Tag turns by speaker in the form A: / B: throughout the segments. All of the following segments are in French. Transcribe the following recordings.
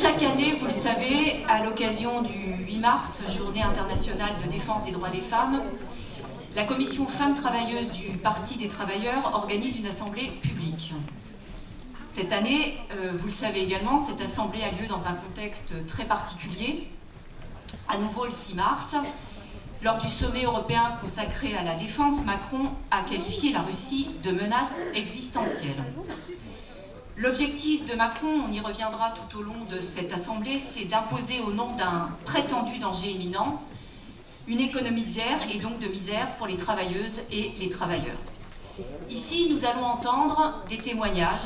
A: Chaque année, vous le savez, à l'occasion du 8 mars, Journée internationale de défense des droits des femmes, la commission Femmes Travailleuses du Parti des Travailleurs organise une assemblée publique. Cette année, vous le savez également, cette assemblée a lieu dans un contexte très particulier. À nouveau le 6 mars, lors du sommet européen consacré à la défense, Macron a qualifié la Russie de menace existentielle. L'objectif de Macron, on y reviendra tout au long de cette assemblée, c'est d'imposer au nom d'un prétendu danger imminent une économie de guerre et donc de misère pour les travailleuses et les travailleurs. Ici, nous allons entendre des témoignages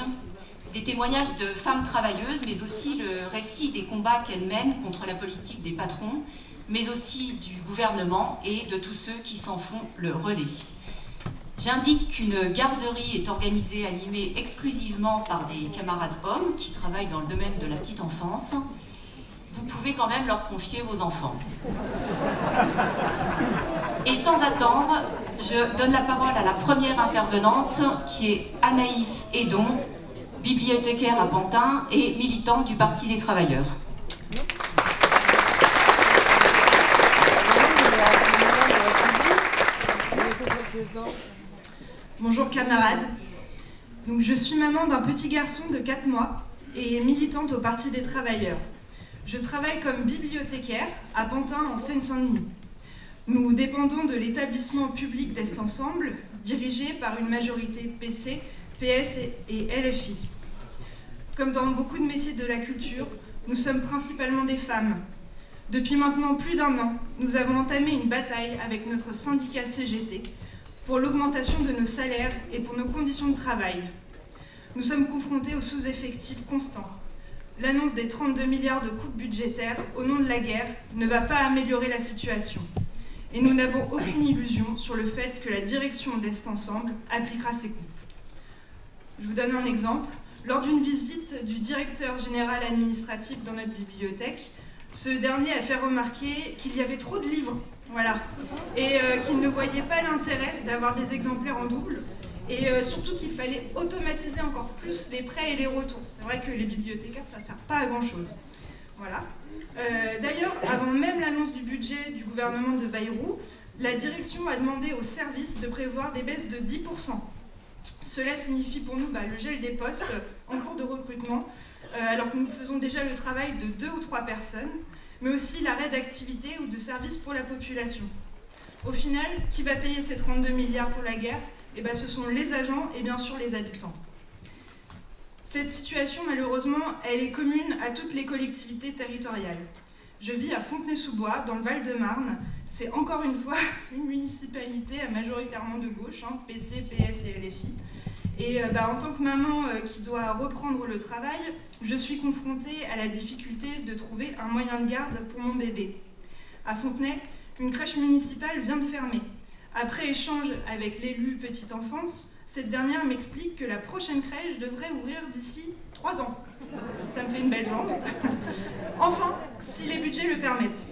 A: de femmes travailleuses, mais aussi le récit des combats qu'elles mènent contre la politique des patrons, mais aussi du gouvernement et de tous ceux qui s'en font le relais. J'indique qu'une garderie est organisée, animée exclusivement par des camarades hommes qui travaillent dans le domaine de la petite enfance. Vous pouvez quand même leur confier vos enfants. Et sans attendre, je donne la parole à la première intervenante, qui est Anaïs Edon, bibliothécaire à Pantin et militante du Parti des Travailleurs.
B: Bonjour camarades, donc, je suis maman d'un petit garçon de 4 mois et militante au Parti des Travailleurs. Je travaille comme bibliothécaire à Pantin en Seine-Saint-Denis. Nous dépendons de l'établissement public d'Est Ensemble, dirigé par une majorité PC, PS et LFI. Comme dans beaucoup de métiers de la culture, nous sommes principalement des femmes. Depuis maintenant plus d'1 an, nous avons entamé une bataille avec notre syndicat CGT pour l'augmentation de nos salaires et pour nos conditions de travail. Nous sommes confrontés aux sous-effectifs constants. L'annonce des 32 milliards de coupes budgétaires au nom de la guerre ne va pas améliorer la situation. Et nous n'avons aucune illusion sur le fait que la direction d'Est Ensemble appliquera ces coupes. Je vous donne un exemple. Lors d'une visite du directeur général administratif dans notre bibliothèque, ce dernier a fait remarquer qu'il y avait trop de livres. Voilà. Et qu'il ne voyait pas l'intérêt d'avoir des exemplaires en double et surtout qu'il fallait automatiser encore plus les prêts et les retours. C'est vrai que les bibliothécaires, ça ne sert pas à grand-chose. Voilà. D'ailleurs, avant même l'annonce du budget du gouvernement de Bayrou, la direction a demandé aux services de prévoir des baisses de 10%. Cela signifie pour nous le gel des postes en cours de recrutement, alors que nous faisons déjà le travail de 2 ou 3 personnes, mais aussi l'arrêt d'activité ou de services pour la population. Au final, qui va payer ces 32 milliards pour la guerre? Ce sont les agents et bien sûr les habitants. Cette situation, malheureusement, elle est commune à toutes les collectivités territoriales. Je vis à Fontenay-sous-Bois, dans le Val-de-Marne. C'est encore une fois une municipalité majoritairement de gauche, PC, PS et LFI. Et en tant que maman qui doit reprendre le travail, je suis confrontée à la difficulté de trouver un moyen de garde pour mon bébé. À Fontenay, une crèche municipale vient de fermer. Après échange avec l'élu petite enfance, cette dernière m'explique que la prochaine crèche devrait ouvrir d'ici 3 ans. Ça me fait une belle jambe. Enfin, si les budgets le permettent.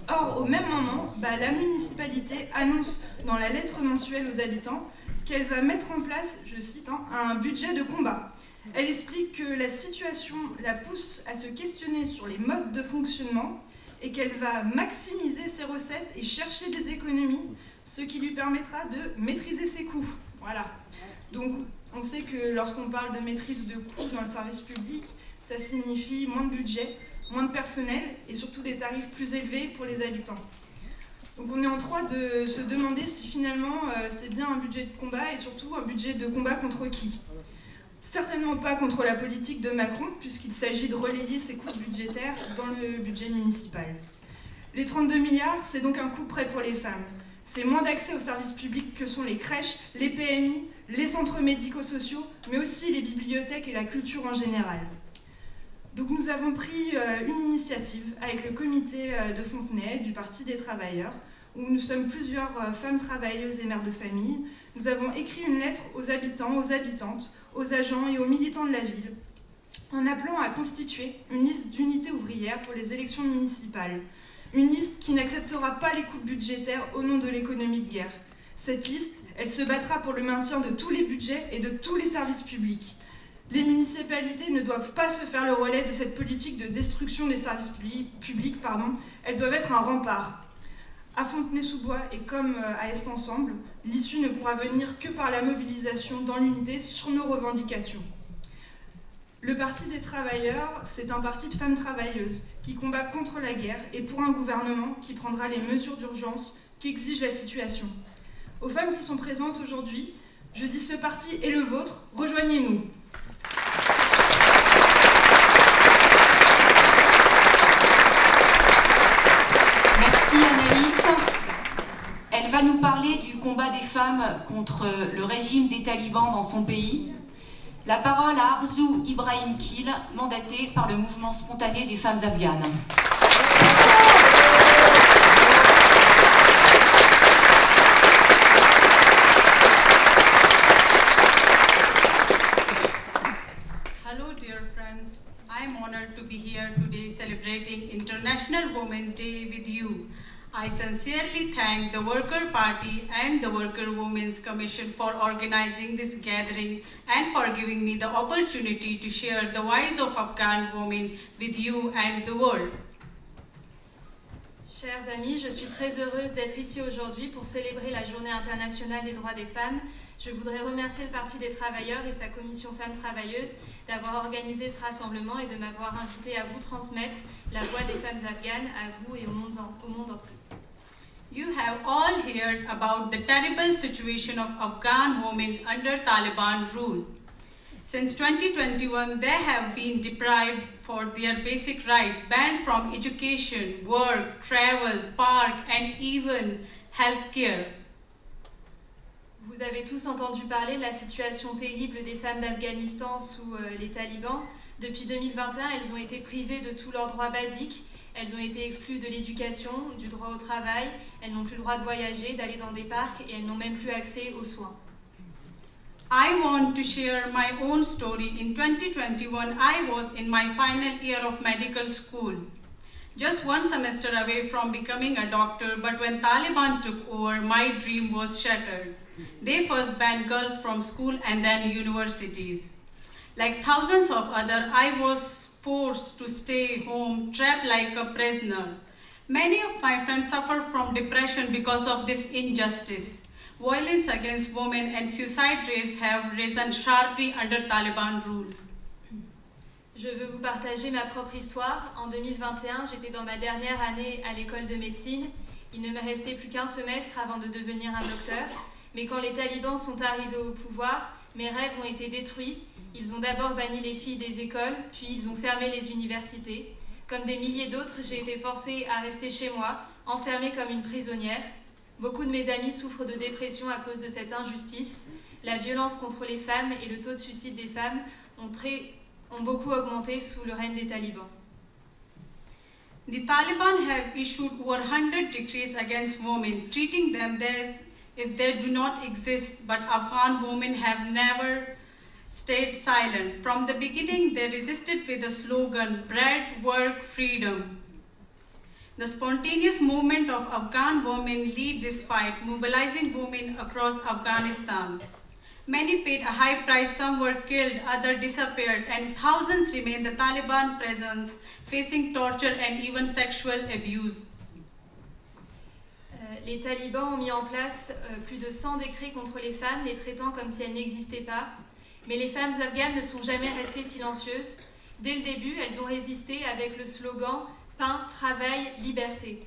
B: Or, au même moment, la municipalité annonce dans la lettre mensuelle aux habitants qu'elle va mettre en place, je cite, un budget de combat. Elle explique que la situation la pousse à se questionner sur les modes de fonctionnement et qu'elle va maximiser ses recettes et chercher des économies, ce qui lui permettra de maîtriser ses coûts. Voilà. Donc, on sait que lorsqu'on parle de maîtrise de coûts dans le service public, ça signifie moins de budget, moins de personnel et surtout des tarifs plus élevés pour les habitants. Donc on est en droit de se demander si finalement c'est bien un budget de combat et surtout un budget de combat contre qui? Certainement pas contre la politique de Macron, puisqu'il s'agit de relayer ses coupes budgétaires dans le budget municipal. Les 32 milliards, c'est donc un coup près pour les femmes. C'est moins d'accès aux services publics que sont les crèches, les PMI, les centres médico-sociaux, mais aussi les bibliothèques et la culture en général. Donc nous avons pris une initiative avec le comité de Fontenay, du Parti des Travailleurs, où nous sommes plusieurs femmes travailleuses et mères de famille. Nous avons écrit une lettre aux habitants, aux habitantes, aux agents et aux militants de la ville, en appelant à constituer une liste d'unités ouvrières pour les élections municipales. Une liste qui n'acceptera pas les coupes budgétaires au nom de l'économie de guerre. Cette liste, elle se battra pour le maintien de tous les budgets et de tous les services publics. Les municipalités ne doivent pas se faire le relais de cette politique de destruction des services publics, elles doivent être un rempart. À Fontenay-sous-Bois et comme à Est Ensemble, l'issue ne pourra venir que par la mobilisation dans l'unité sur nos revendications. Le Parti des travailleurs, c'est un parti de femmes travailleuses qui combat contre la guerre et pour un gouvernement qui prendra les mesures d'urgence qu'exige la situation. Aux femmes qui sont présentes aujourd'hui, je dis ce parti est le vôtre, rejoignez-nous.
A: Merci Anaïs. Elle va nous parler du combat des femmes contre le régime des talibans dans son pays. La parole à Arzu Ibrahim Kil, mandatée par le mouvement spontané des femmes afghanes.
C: Hello dear friends, I am honored to be here today celebrating International Women's Day with you. I sincerely thank the Worker Party and the Worker Women's Commission for organizing this gathering and for giving me the opportunity to share the voice of Afghan women with you and the world.
D: Chers amis, je suis très heureuse d'être ici aujourd'hui pour célébrer la Journée internationale des droits des femmes. Je voudrais remercier le Parti des travailleurs et sa commission femmes travailleuses d'avoir organisé ce rassemblement et de m'avoir invité à vous transmettre la voix des femmes afghanes à vous et au monde entier.
C: You have all heard about the terrible situation of Afghan women under Taliban rule. Since 2021, they have been deprived for their basic right, banned from education, work, travel, park, and even healthcare.
D: Vous avez tous entendu parler de la situation terrible des femmes d'Afghanistan sous les talibans. Depuis 2021, elles ont été privées de tous leurs droits basiques. Elles ont été exclues de l'éducation, du droit au travail. Elles n'ont plus le droit de voyager, d'aller dans des parcs et elles n'ont même plus accès aux soins.
C: I want to share my own story. In 2021, I was in my final year of medical school. Just one semester away from becoming a doctor, but when Taliban took over, my dream was shattered. They first banned girls from school and then universities. Like thousands of others, I was forced to stay home, trapped like a prisoner. Many of my friends suffer from depression because of this injustice. Violence against women and suicide rates have risen sharply under Taliban rule.
D: Je veux vous partager ma propre histoire. En 2021, j'étais dans ma dernière année à l'école de médecine. Il ne me restait plus qu'un semestre avant de devenir un docteur. Mais quand les talibans sont arrivés au pouvoir, mes rêves ont été détruits. Ils ont d'abord banni les filles des écoles, puis ils ont fermé les universités. Comme des milliers d'autres, j'ai été forcée à rester chez moi, enfermée comme une prisonnière. Beaucoup de mes amis souffrent de dépression à cause de cette injustice. La violence contre les femmes et le taux de suicide des femmes ont beaucoup augmenté sous le règne des talibans.
C: The Taliban have issued over 100 decrees against women, treating them as if they do not exist, but Afghan women have never stayed silent. From the beginning, they resisted with the slogan, bread, work, freedom. The spontaneous movement of Afghan women lead this fight, mobilizing women across Afghanistan. Many paid a high price, some were killed, others disappeared, and thousands remain in the Taliban prisons, facing torture and even sexual abuse.
D: Les talibans ont mis en place plus de 100 décrets contre les femmes, les traitant comme si elles n'existaient pas. Mais les femmes afghanes ne sont jamais restées silencieuses. Dès le début, elles ont résisté avec le slogan « Pain, travail, liberté ».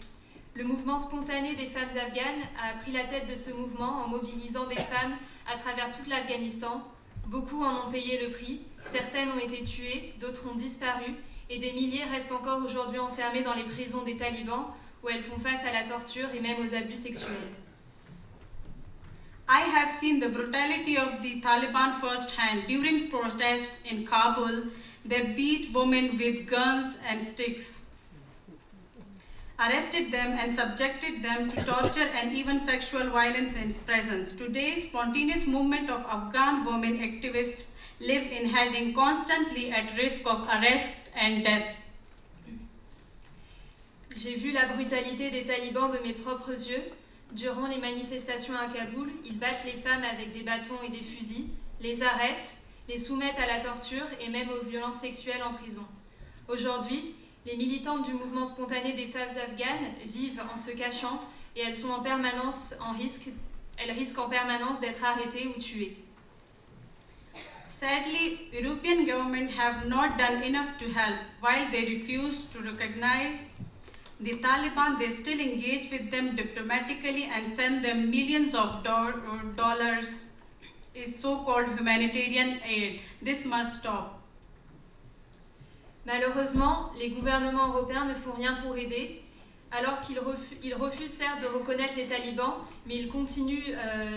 D: Le mouvement spontané des femmes afghanes a pris la tête de ce mouvement en mobilisant des femmes à travers tout l'Afghanistan. Beaucoup en ont payé le prix, certaines ont été tuées, d'autres ont disparu, et des milliers restent encore aujourd'hui enfermées dans les prisons des talibans, où elles font face à la torture et même aux abus sexuels.
C: I have seen the brutality of the Taliban firsthand. During protests in Kabul, they beat women with guns and sticks, arrested them and subjected them to torture and even sexual violence in presence. Today, spontaneous movement of Afghan women activists live in hiding, constantly at risk of arrest and death.
D: J'ai vu la brutalité des talibans de mes propres yeux. Durant les manifestations à Kaboul, ils battent les femmes avec des bâtons et des fusils, les arrêtent, les soumettent à la torture et même aux violences sexuelles en prison. Aujourd'hui, les militantes du mouvement spontané des femmes afghanes vivent en se cachant et elles sont en permanence elles risquent en permanence d'être arrêtées ou tuées.
C: Sadly, European governments have not done enough to help. While they refuse to recognize the Taliban, they still engage with them diplomatically and send them millions of dollars is so-called humanitarian aid. This must stop.
D: Malheureusement, les gouvernements européens ne font rien pour aider, alors qu'ils refusent certes de reconnaître les talibans, mais ils continuent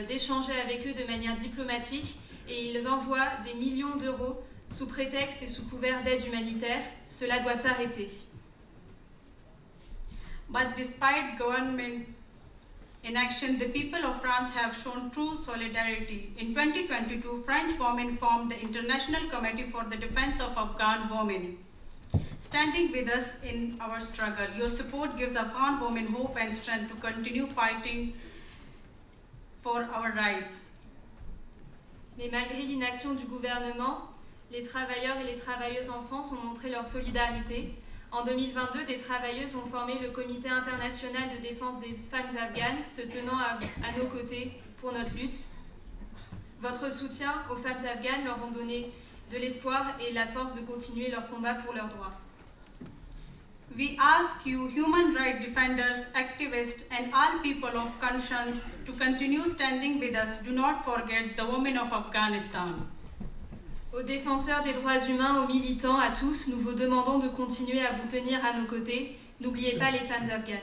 D: d'échanger avec eux de manière diplomatique et ils envoient des millions d'euros sous prétexte et sous couvert d'aide humanitaire. Cela doit s'arrêter.
C: But despite government inaction, the people of France have shown true solidarity. In 2022, French women formed the International Committee for the Defense of Afghan Women, standing with us in our struggle. Your support gives Afghan women hope and strength to continue fighting for our rights.
D: Mais malgré l'inaction du gouvernement, les travailleurs et les travailleuses en France ont montré leur solidarité. En 2022, des travailleuses ont formé le Comité international de défense des femmes afghanes, se tenant à nos côtés pour notre lutte. Votre soutien aux femmes afghanes leur ont donné de l'espoir et la force de continuer leur combat pour leurs droits.
C: We ask you, human rights defenders, activists, and all people of conscience, to continue standing with us. Do not forget the women of Afghanistan.
D: Aux défenseurs des droits humains, aux militants, à tous, nous vous demandons de continuer à vous tenir à nos côtés. N'oubliez pas les femmes afghanes.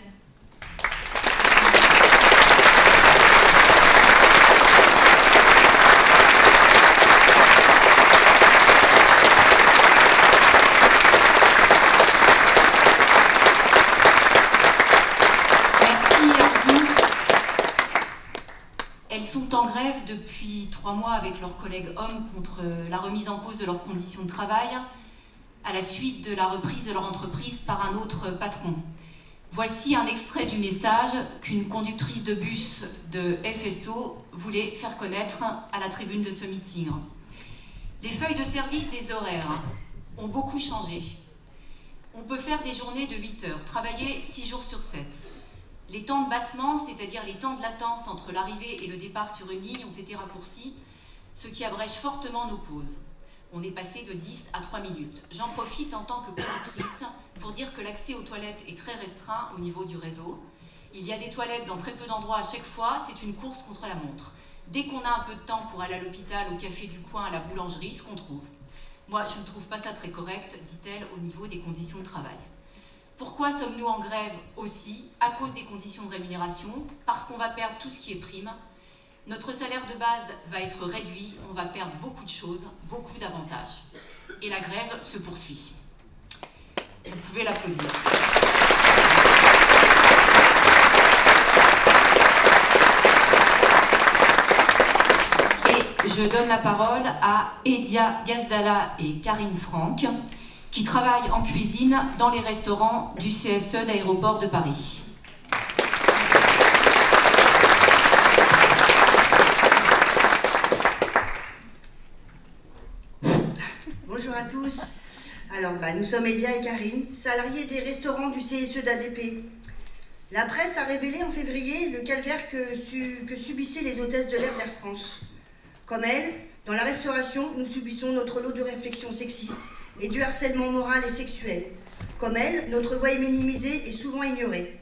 A: En grève depuis 3 mois avec leurs collègues hommes contre la remise en cause de leurs conditions de travail à la suite de la reprise de leur entreprise par un autre patron. Voici un extrait du message qu'une conductrice de bus de FSO voulait faire connaître à la tribune de ce meeting. Les feuilles de service des horaires ont beaucoup changé. On peut faire des journées de 8 heures, travailler 6 jours sur 7. Les temps de battement, c'est-à-dire les temps de latence entre l'arrivée et le départ sur une ligne, ont été raccourcis, ce qui abrège fortement nos pauses. On est passé de 10 à 3 minutes. J'en profite en tant que conductrice pour dire que l'accès aux toilettes est très restreint au niveau du réseau. Il y a des toilettes dans très peu d'endroits à chaque fois, c'est une course contre la montre. Dès qu'on a un peu de temps pour aller à l'hôpital, au café du coin, à la boulangerie, ce qu'on trouve. Moi, je ne trouve pas ça très correct, dit-elle, au niveau des conditions de travail. Pourquoi sommes-nous en grève aussi? À cause des conditions de rémunération, parce qu'on va perdre tout ce qui est prime. Notre salaire de base va être réduit, on va perdre beaucoup de choses, beaucoup d'avantages. Et la grève se poursuit. Vous pouvez l'applaudir. Et je donne la parole à Edia Gazdala et Karine Franck, qui travaillent en cuisine dans les restaurants du CSE d'Aéroport de Paris.
E: Bonjour à tous. Alors, nous sommes Edia et Karine, salariés des restaurants du CSE d'ADP. La presse a révélé en février le calvaire que subissaient les hôtesses de l'air d'Air France. Comme elles, dans la restauration, nous subissons notre lot de réflexions sexistes et du harcèlement moral et sexuel. Comme elles, notre voix est minimisée et souvent ignorée.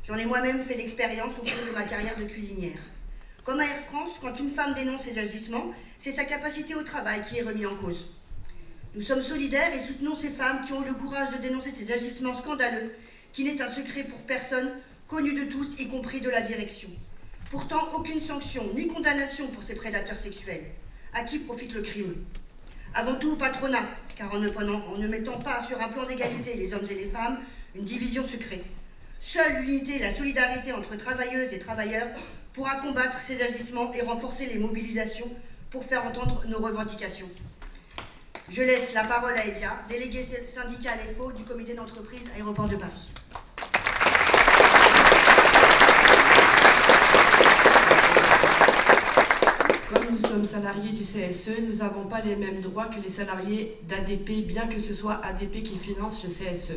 E: J'en ai moi-même fait l'expérience au cours de ma carrière de cuisinière. Comme à Air France, quand une femme dénonce ses agissements, c'est sa capacité au travail qui est remise en cause. Nous sommes solidaires et soutenons ces femmes qui ont eu le courage de dénoncer ces agissements scandaleux, qui n'est un secret pour personne, connu de tous, y compris de la direction. Pourtant, aucune sanction ni condamnation pour ces prédateurs sexuels. À qui profite le crime? Avant tout au patronat, car en ne mettant pas sur un plan d'égalité les hommes et les femmes, une division se crée. Seule l'unité et la solidarité entre travailleuses et travailleurs pourra combattre ces agissements et renforcer les mobilisations pour faire entendre nos revendications. Je laisse la parole à Edia, déléguée syndicale FO du comité d'entreprise Aéroport de Paris.
F: Comme nous sommes salariés du CSE, nous n'avons pas les mêmes droits que les salariés d'ADP, bien que ce soit ADP qui finance le CSE.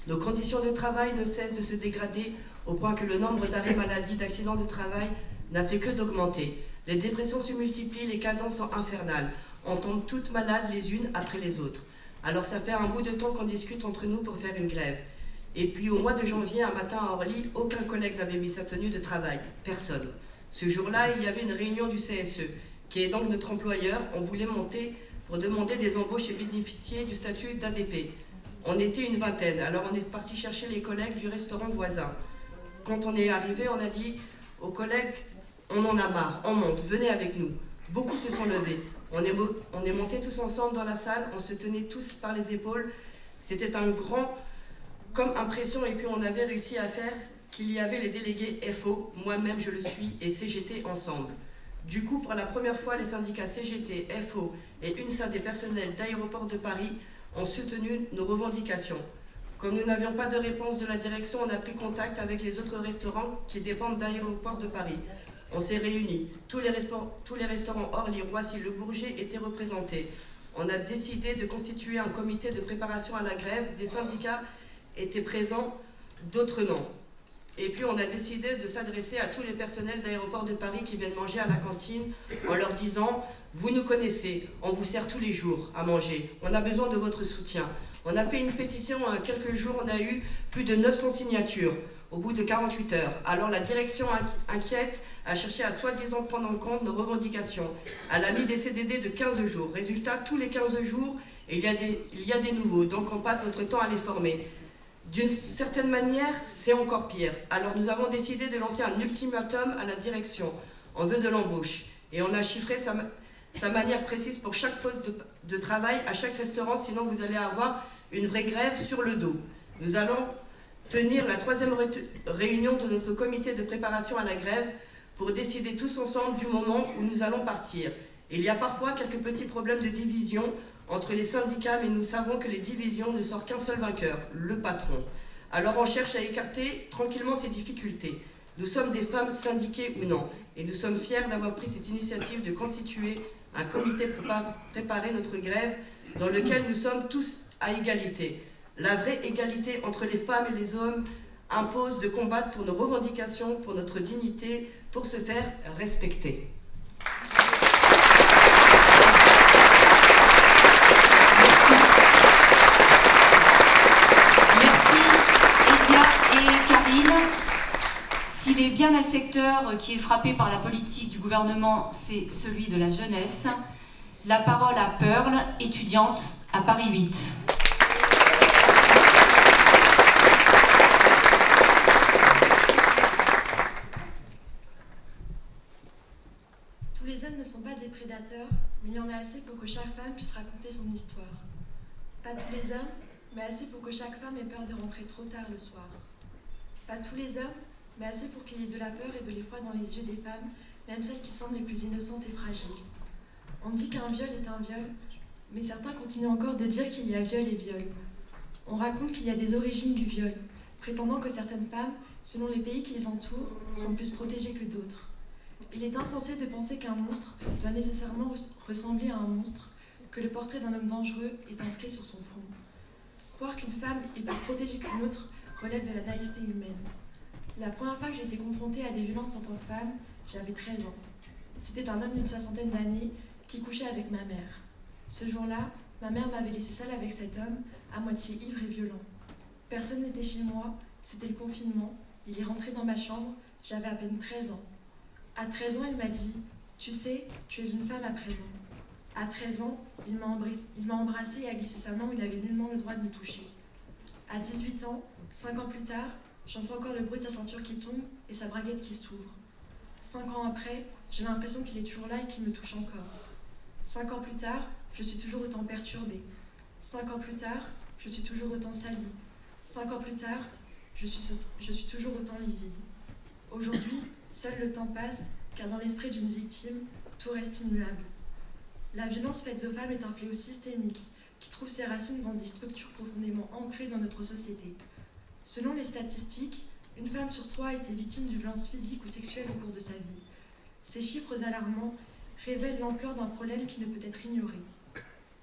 F: Nos conditions de travail ne cessent de se dégrader au point que le nombre d'arrêts maladie, d'accidents de travail n'a fait que d'augmenter. Les dépressions se multiplient, les cadences sont infernales. On tombe toutes malades les unes après les autres. Alors ça fait un bout de temps qu'on discute entre nous pour faire une grève. Et puis au mois de janvier, un matin à Orly, aucun collègue n'avait mis sa tenue de travail. Personne. Ce jour-là, il y avait une réunion du CSE, qui est donc notre employeur. On voulait monter pour demander des embauches et bénéficier du statut d'ADP. On était une vingtaine, alors on est parti chercher les collègues du restaurant voisin. Quand on est arrivé, on a dit aux collègues, on en a marre, on monte, venez avec nous. Beaucoup se sont levés. On est montés tous ensemble dans la salle, on se tenait tous par les épaules. C'était un grand, comme impression, et puis on avait réussi à faire qu'il y avait les délégués FO, moi-même je le suis, et CGT ensemble. Du coup, pour la première fois, les syndicats CGT, FO et UNSA des personnels d'Aéroports de Paris ont soutenu nos revendications. Comme nous n'avions pas de réponse de la direction, on a pris contact avec les autres restaurants qui dépendent d'Aéroports de Paris. On s'est réunis. Tous les restaurants Orly, Roissy, Le Bourget étaient représentés. On a décidé de constituer un comité de préparation à la grève. Des syndicats étaient présents, d'autres non. Et puis on a décidé de s'adresser à tous les personnels d'Aéroports de Paris qui viennent manger à la cantine en leur disant « Vous nous connaissez, on vous sert tous les jours à manger. On a besoin de votre soutien. » On a fait une pétition, quelques jours, on a eu plus de 900 signatures au bout de 48 heures. Alors la direction inquiète a cherché à soi-disant prendre en compte nos revendications. Elle a mis des CDD de 15 jours. Résultat, tous les 15 jours, il y a des nouveaux. Donc on passe notre temps à les former. D'une certaine manière, c'est encore pire. Alors nous avons décidé de lancer un ultimatum à la direction. On veut de l'embauche. Et on a chiffré sa manière précise pour chaque poste de travail à chaque restaurant, sinon vous allez avoir une vraie grève sur le dos. Nous allons tenir la 3e réunion de notre comité de préparation à la grève pour décider tous ensemble du moment où nous allons partir. Il y a parfois quelques petits problèmes de division entre les syndicats, mais nous savons que les divisions ne sortent qu'un seul vainqueur, le patron. Alors on cherche à écarter tranquillement ces difficultés. Nous sommes des femmes syndiquées ou non, et nous sommes fiers d'avoir pris cette initiative de constituer un comité pour préparer notre grève dans lequel nous sommes tous à égalité. La vraie égalité entre les femmes et les hommes impose de combattre pour nos revendications, pour notre dignité, pour se faire respecter.
A: S'il est bien un secteur qui est frappé par la politique du gouvernement, c'est celui de la jeunesse. La parole à Pearl, étudiante à Paris 8.
G: Tous les hommes ne sont pas des prédateurs, mais il y en a assez pour que chaque femme puisse raconter son histoire. Pas tous les hommes, mais assez pour que chaque femme ait peur de rentrer trop tard le soir. Pas tous les hommes, mais assez pour qu'il y ait de la peur et de l'effroi dans les yeux des femmes, même celles qui semblent les plus innocentes et fragiles. On dit qu'un viol est un viol, mais certains continuent encore de dire qu'il y a viol et viol. On raconte qu'il y a des origines du viol, prétendant que certaines femmes, selon les pays qui les entourent, sont plus protégées que d'autres. Il est insensé de penser qu'un monstre doit nécessairement ressembler à un monstre, que le portrait d'un homme dangereux est inscrit sur son front. Croire qu'une femme est plus protégée qu'une autre relève de la naïveté humaine. La première fois que j'ai été confrontée à des violences en tant que femme, j'avais 13 ans. C'était un homme d'une 60aine d'années qui couchait avec ma mère. Ce jour-là, ma mère m'avait laissée seule avec cet homme, à moitié ivre et violent. Personne n'était chez moi, c'était le confinement. Il est rentré dans ma chambre, j'avais à peine 13 ans. À 13 ans, il m'a dit « Tu sais, tu es une femme à présent ». À 13 ans, il m'a embrassée et a glissé sa main où il avait nullement le droit de me toucher. À 18 ans, 5 ans plus tard, j'entends encore le bruit de sa ceinture qui tombe et sa braguette qui s'ouvre. 5 ans après, j'ai l'impression qu'il est toujours là et qu'il me touche encore. 5 ans plus tard, je suis toujours autant perturbée. 5 ans plus tard, je suis toujours autant salie. 5 ans plus tard, je suis toujours autant livide. Aujourd'hui, seul le temps passe, car dans l'esprit d'une victime, tout reste immuable. La violence faite aux femmes est un fléau systémique qui trouve ses racines dans des structures profondément ancrées dans notre société. Selon les statistiques, une femme sur 3 a été victime de violences physiques ou sexuelles au cours de sa vie. Ces chiffres alarmants révèle l'ampleur d'un problème qui ne peut être ignoré.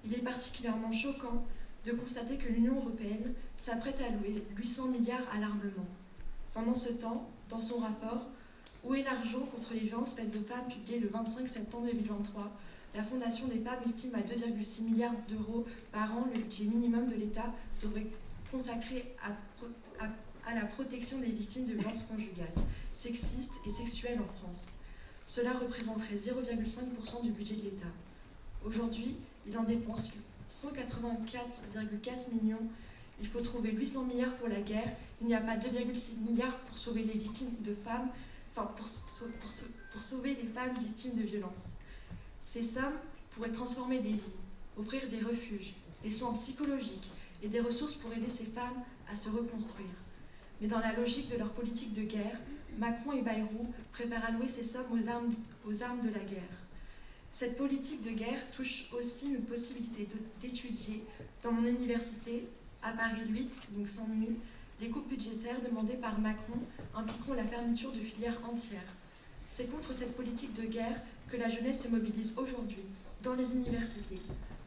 G: Il est particulièrement choquant de constater que l'Union européenne s'apprête à louer 800 milliards à l'armement. Pendant ce temps, dans son rapport « Où est l'argent contre les violences faites aux femmes » publié le 25 septembre 2023, la Fondation des femmes estime à 2,6 milliards d'euros par an le budget minimum de l'État devrait consacrer à la protection des victimes de violences conjugales, sexistes et sexuelles en France. Cela représenterait 0,5% du budget de l'État. Aujourd'hui, il en dépense 184,4 millions. Il faut trouver 800 milliards pour la guerre. Il n'y a pas 2,6 milliards pour sauver les victimes de femmes, pour sauver les femmes victimes de violences. Ces sommes pourraient transformer des vies, offrir des refuges, des soins psychologiques et des ressources pour aider ces femmes à se reconstruire. Mais dans la logique de leur politique de guerre, Macron et Bayrou préfèrent allouer ces sommes aux armes de la guerre. Cette politique de guerre touche aussi une possibilité d'étudier dans mon université, à Paris 8, donc Saint-Denis, les coupes budgétaires demandées par Macron impliqueront la fermeture de filières entières. C'est contre cette politique de guerre que la jeunesse se mobilise aujourd'hui, dans les universités,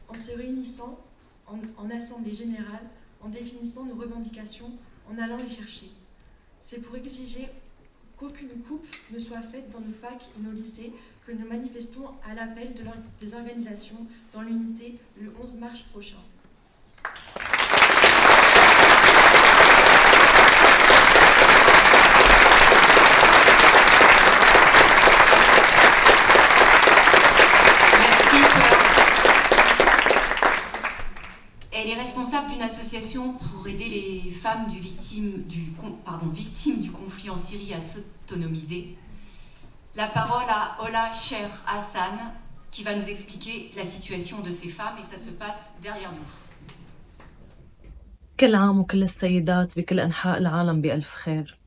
G: en se réunissant en assemblée générale, en définissant nos revendications, en allant les chercher. C'est pour exiger qu'aucune coupe ne soit faite dans nos facs et nos lycées que nous manifestons à l'appel des organisations dans l'unité le 11 mars prochain.
A: Elle est responsable d'une association pour aider les femmes victimes du conflit en Syrie à s'autonomiser. La parole à Ola Cher Hassan qui va nous expliquer la situation de ces femmes et ça se passe derrière nous.
H: كل عام وكل السيدات بكل أنحاء العالم بألف خير.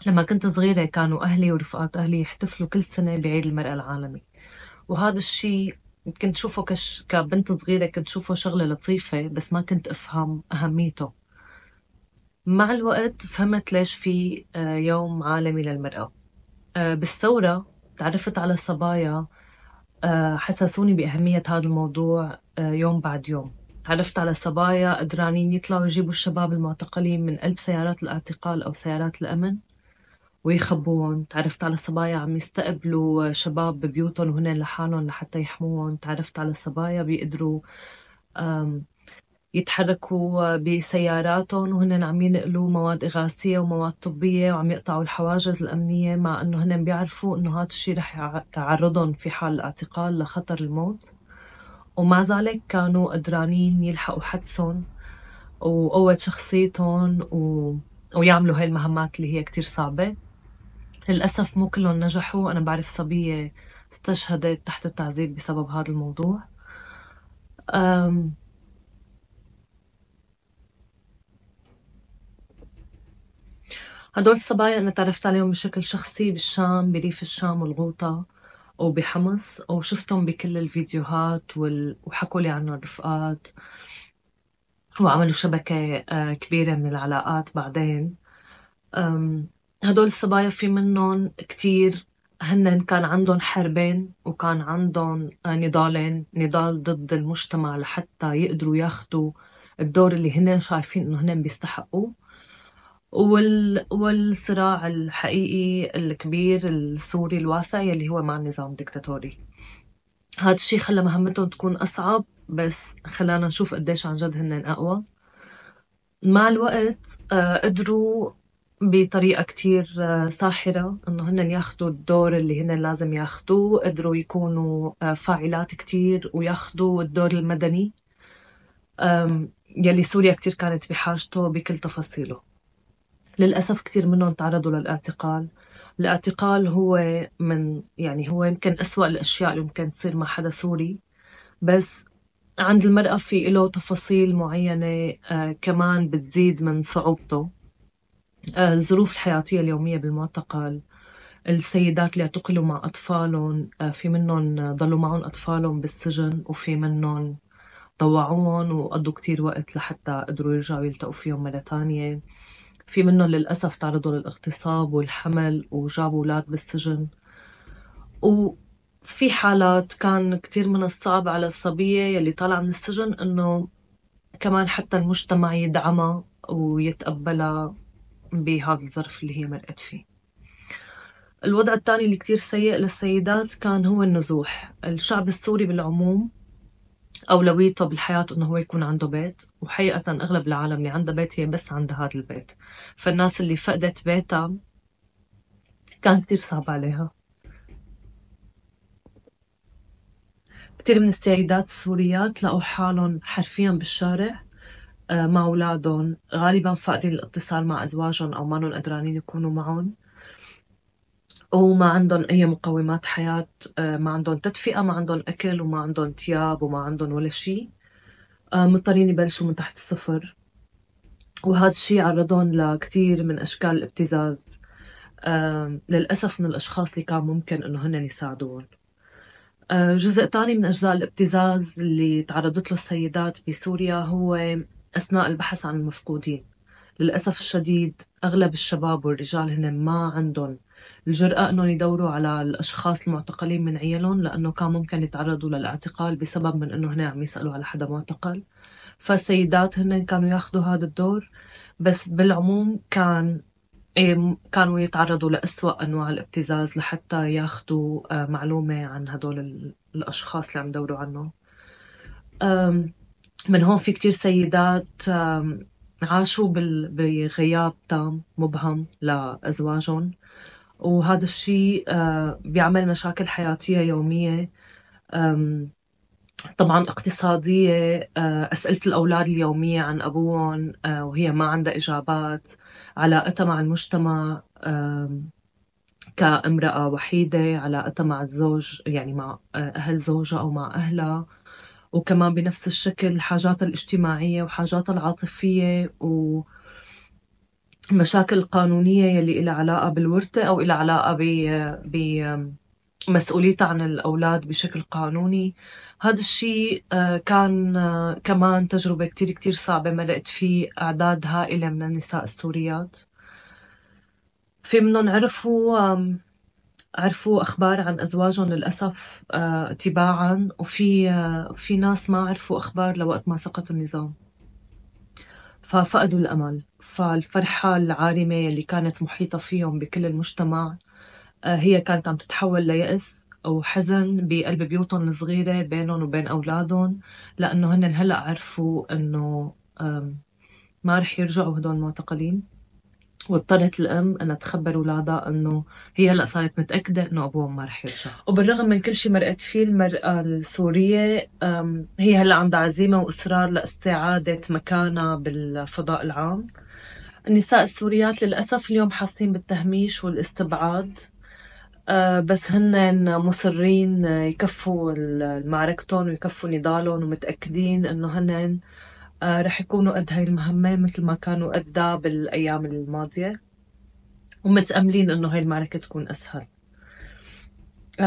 H: لما كنت صغيرة كانوا أهلي ورفقات أهلي يحتفلوا كل سنة بعيد المرأة العالمي، وهذا الشيء كنت شوفه كبنت صغيرة كنت شوفه شغلة لطيفة بس ما كنت أفهم أهميته. مع الوقت فهمت ليش في يوم عالمي للمرأة. بالثورة تعرفت على صبايا حسسوني بأهمية هذا الموضوع يوم بعد يوم. تعرفت على صبايا قدرانين يطلعوا يجيبوا الشباب المعتقلين من قلب سيارات الاعتقال أو سيارات الأمن ويخبوهم. تعرفت على صبايا عم يستقبلوا شباب ببيوتهم وهن لحالهم لحتى يحموهم. تعرفت على صبايا بيقدروا يتحركوا بسياراتهم وهن عم ينقلوا مواد إغاثية ومواد طبية وعم يقطعوا الحواجز الأمنية، مع أنه هن بيعرفوا أنه هذا الشيء رح يعرضهم في حال الاعتقال لخطر الموت، ومع ذلك كانوا قدرانين يلحقوا حدسهم وقوة شخصيتهم ويعملوا هاي المهمات اللي هي كتير صعبة. للأسف مو كلهم نجحوا. أنا بعرف صبية استشهدت تحت التعذيب بسبب هذا الموضوع. هدول الصبايا أنا تعرفت عليهم بشكل شخصي بالشام، بريف الشام والغوطة وبحمص، وشفتهم بكل الفيديوهات وحكوا لي عنهم الرفقات وعملوا شبكة كبيرة من العلاقات. بعدين هدول الصبايا في منهم كتير هن كان عندهم حربين وكان عندهم نضالين، نضال ضد المجتمع لحتى يقدروا ياخدوا الدور اللي هن شايفين انه هن بيستحقوه، والصراع الحقيقي الكبير السوري الواسع يلي هو مع النظام الدكتاتوري. هذا الشيء خلى مهمتهم تكون أصعب، بس خلانا نشوف قديش عن جد هن أقوى. مع الوقت قدروا بطريقة كتير ساحرة إنه هن ياخدوا الدور اللي هن لازم ياخدوه. قدروا يكونوا فاعلات كتير وياخدوا الدور المدني يلي سوريا كتير كانت بحاجته بكل تفاصيله. للأسف كتير منهم تعرضوا للاعتقال. الاعتقال هو هو يمكن أسوأ الأشياء اللي ممكن تصير مع حدا سوري، بس عند المرأة في له تفاصيل معينة كمان بتزيد من صعوبته. الظروف الحياتية اليومية بالمعتقل، السيدات اللي اعتقلوا مع أطفالهم، في منهم ضلوا معهم أطفالهم بالسجن، وفي منهم طوعوهم وقضوا كتير وقت لحتى قدروا يرجعوا يلتقوا فيهم مرة تانية. في منهم للأسف تعرضوا للاغتصاب والحمل وجابوا أولاد بالسجن. في حالات كان كتير من الصعب على الصبية يلي طالعة من السجن إنه كمان حتى المجتمع يدعمها ويتقبلها بهذا الظرف اللي هي مرقت فيه. الوضع الثاني اللي كتير سيء للسيدات كان هو النزوح. الشعب السوري بالعموم أولويته بالحياة إنه هو يكون عنده بيت، وحقيقة أغلب العالم اللي عندها بيت هي بس عندها هذا البيت. فالناس اللي فقدت بيتها كان كتير صعب عليها. كتير من السيدات السوريات لقوا حالهم حرفيا بالشارع مع أولادهم، غالبا فاقدين الاتصال مع أزواجهم أو ما قدرانين يكونوا معهم، وما عندهم أي مقومات حياة، ما عندهم تدفئة، ما عندهم أكل، وما عندهم ثياب، وما عندهم ولا شيء. مضطرين يبلشوا من تحت الصفر، وهذا الشيء عرضهم لكتير من أشكال الابتزاز للأسف من الأشخاص اللي كان ممكن إنه هن يساعدوهم. جزء تاني من أجزاء الابتزاز اللي تعرضت له السيدات بسوريا هو أثناء البحث عن المفقودين. للأسف الشديد أغلب الشباب والرجال هن ما عندهم الجرأة أنهم يدوروا على الأشخاص المعتقلين من عيالهم، لأنه كان ممكن يتعرضوا للاعتقال بسبب من أنه هن عم يسألوا على حدا معتقل. فالسيدات هن كانوا ياخدوا هذا الدور، بس بالعموم كانوا يتعرضوا لأسوأ أنواع الابتزاز لحتى ياخدوا معلومة عن هدول الأشخاص اللي عم يدوروا عنهم. من هون في كتير سيدات عاشوا بغياب تام مبهم لأزواجهم، وهذا الشيء بيعمل مشاكل حياتية يومية، طبعا اقتصادية، أسئلة الأولاد اليومية عن أبوهم وهي ما عندها إجابات، علاقتها مع المجتمع كامرأة وحيدة، علاقتها مع الزوج يعني مع أهل زوجها أو مع أهلها، وكمان بنفس الشكل حاجاتها الاجتماعية وحاجاتها العاطفية ومشاكل القانونية يلي إلها علاقة بالورثة أو إلها علاقة بمسؤوليتها عن الأولاد بشكل قانوني. هذا الشيء كان كمان تجربة كتير صعبة مرقت فيه أعداد هائلة من النساء السوريات. في منهم عرفوا أخبار عن أزواجهم للأسف تباعا، وفي ناس ما عرفوا أخبار لوقت ما سقط النظام، ففقدوا الأمل. فالفرحة العارمة اللي كانت محيطة فيهم بكل المجتمع هي كانت عم تتحول ليأس وحزن بقلب بيوتهم الصغيرة بينهم وبين أولادهم، لأنه هن هلأ عرفوا أنه ما رح يرجعوا هدول المعتقلين. واضطرت الأم أنها تخبر أولادها أنه هي هلأ صارت متأكدة أنه أبوهم ما رح يرجع. وبالرغم من كل شيء مرقت فيه المرأة السورية، هي هلأ عندها عزيمة وإصرار لاستعادة مكانها بالفضاء العام. النساء السوريات للأسف اليوم حاسين بالتهميش والاستبعاد، بس هن مصرين يكفوا معركتهم ويكفوا نضالهم، ومتأكدين أنه هن رح يكونوا قد هاي المهمة مثل ما كانوا قدها بالأيام الماضية، ومتأملين أنه هاي المعركة تكون أسهل.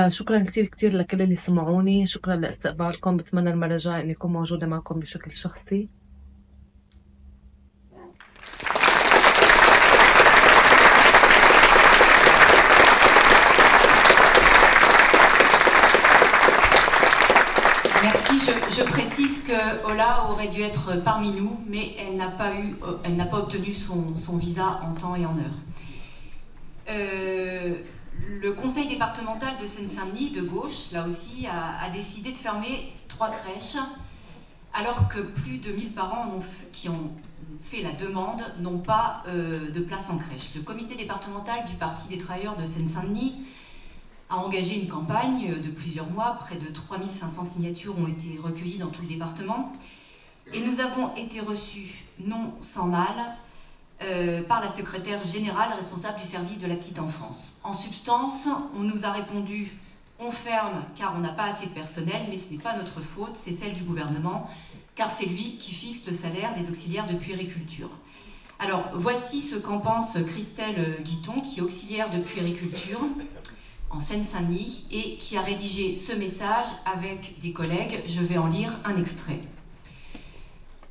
H: شكرا كتير لكل اللي سمعوني، شكرا لاستقبالكم. بتمنى المرة الجاية أني أكون موجودة معكم بشكل شخصي.
A: Merci. Je précise que Ola aurait dû être parmi nous, mais elle n'a pas obtenu son visa en temps et en heure. Le conseil départemental de Seine-Saint-Denis, de gauche, là aussi, a décidé de fermer 3 crèches, alors que plus de 1000 parents qui ont fait la demande n'ont pas de place en crèche. Le comité départemental du Parti des travailleurs de Seine-Saint-Denis a engagé une campagne de plusieurs mois. Près de 3500 signatures ont été recueillies dans tout le département. Et nous avons été reçus, non sans mal, par la secrétaire générale responsable du service de la petite enfance. En substance, on nous a répondu « on ferme car on n'a pas assez de personnel, mais ce n'est pas notre faute, c'est celle du gouvernement, car c'est lui qui fixe le salaire des auxiliaires de puériculture ». Alors, voici ce qu'en pense Christelle Guiton, qui est auxiliaire de puériculture en Seine-Saint-Denis et qui a rédigé ce message avec des collègues. Je vais en lire un extrait.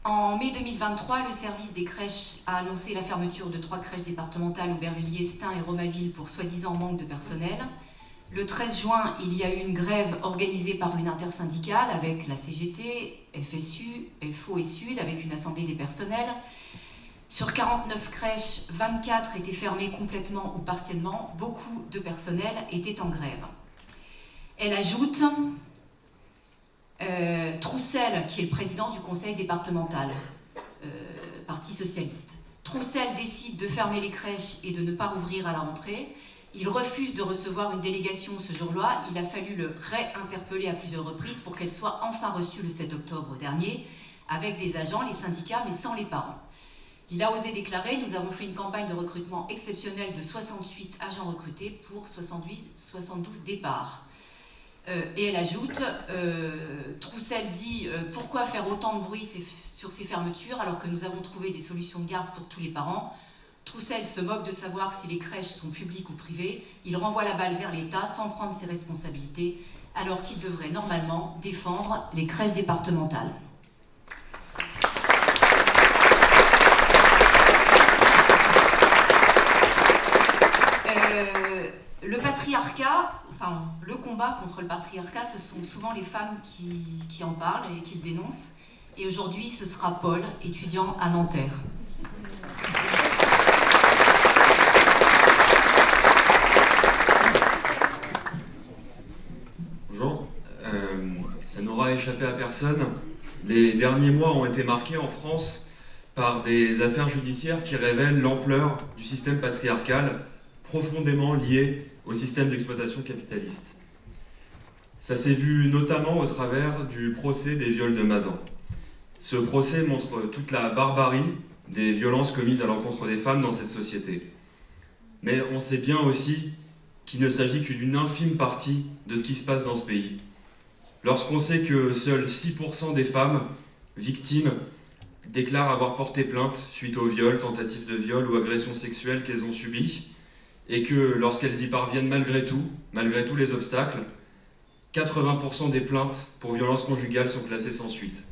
A: En mai 2023, le service des crèches a annoncé la fermeture de 3 crèches départementales, Aubervilliers, Stein et Romainville, pour soi-disant manque de personnel. Le 13 juin, il y a eu une grève organisée par une intersyndicale avec la CGT, FSU, FO et Sud, avec une assemblée des personnels. Sur 49 crèches, 24 étaient fermées complètement ou partiellement. Beaucoup de personnel étaient en grève. Elle ajoute Troussel, qui est le président du conseil départemental, Parti socialiste. Troussel décide de fermer les crèches et de ne pas rouvrir à la rentrée. Il refuse de recevoir une délégation ce jour-là. Il a fallu le réinterpeller à plusieurs reprises pour qu'elle soit enfin reçue le 7 octobre dernier, avec des agents, les syndicats, mais sans les parents. Il a osé déclarer « Nous avons fait une campagne de recrutement exceptionnelle de 68 agents recrutés pour 72 départs ». Et elle ajoute, Troussel dit « Pourquoi faire autant de bruit sur ces fermetures alors que nous avons trouvé des solutions de garde pour tous les parents ?» Troussel se moque de savoir si les crèches sont publiques ou privées. Il renvoie la balle vers l'État sans prendre ses responsabilités, alors qu'il devrait normalement défendre les crèches départementales. Le patriarcat, enfin le combat contre le patriarcat, ce sont souvent les femmes qui en parlent et qui le dénoncent. Et aujourd'hui, ce sera Paul, étudiant à Nanterre.
I: Bonjour, ça n'aura échappé à personne. Les derniers mois ont été marqués en France par des affaires judiciaires qui révèlent l'ampleur du système patriarcal profondément lié au système d'exploitation capitaliste. Ça s'est vu notamment au travers du procès des viols de Mazan. Ce procès montre toute la barbarie des violences commises à l'encontre des femmes dans cette société. Mais on sait bien aussi qu'il ne s'agit que d'une infime partie de ce qui se passe dans ce pays. Lorsqu'on sait que seuls 6% des femmes victimes déclarent avoir porté plainte suite aux viols, tentatives de viol ou agressions sexuelles qu'elles ont subies, et que lorsqu'elles y parviennent malgré tous les obstacles, 80% des plaintes pour violences conjugales sont classées sans suite.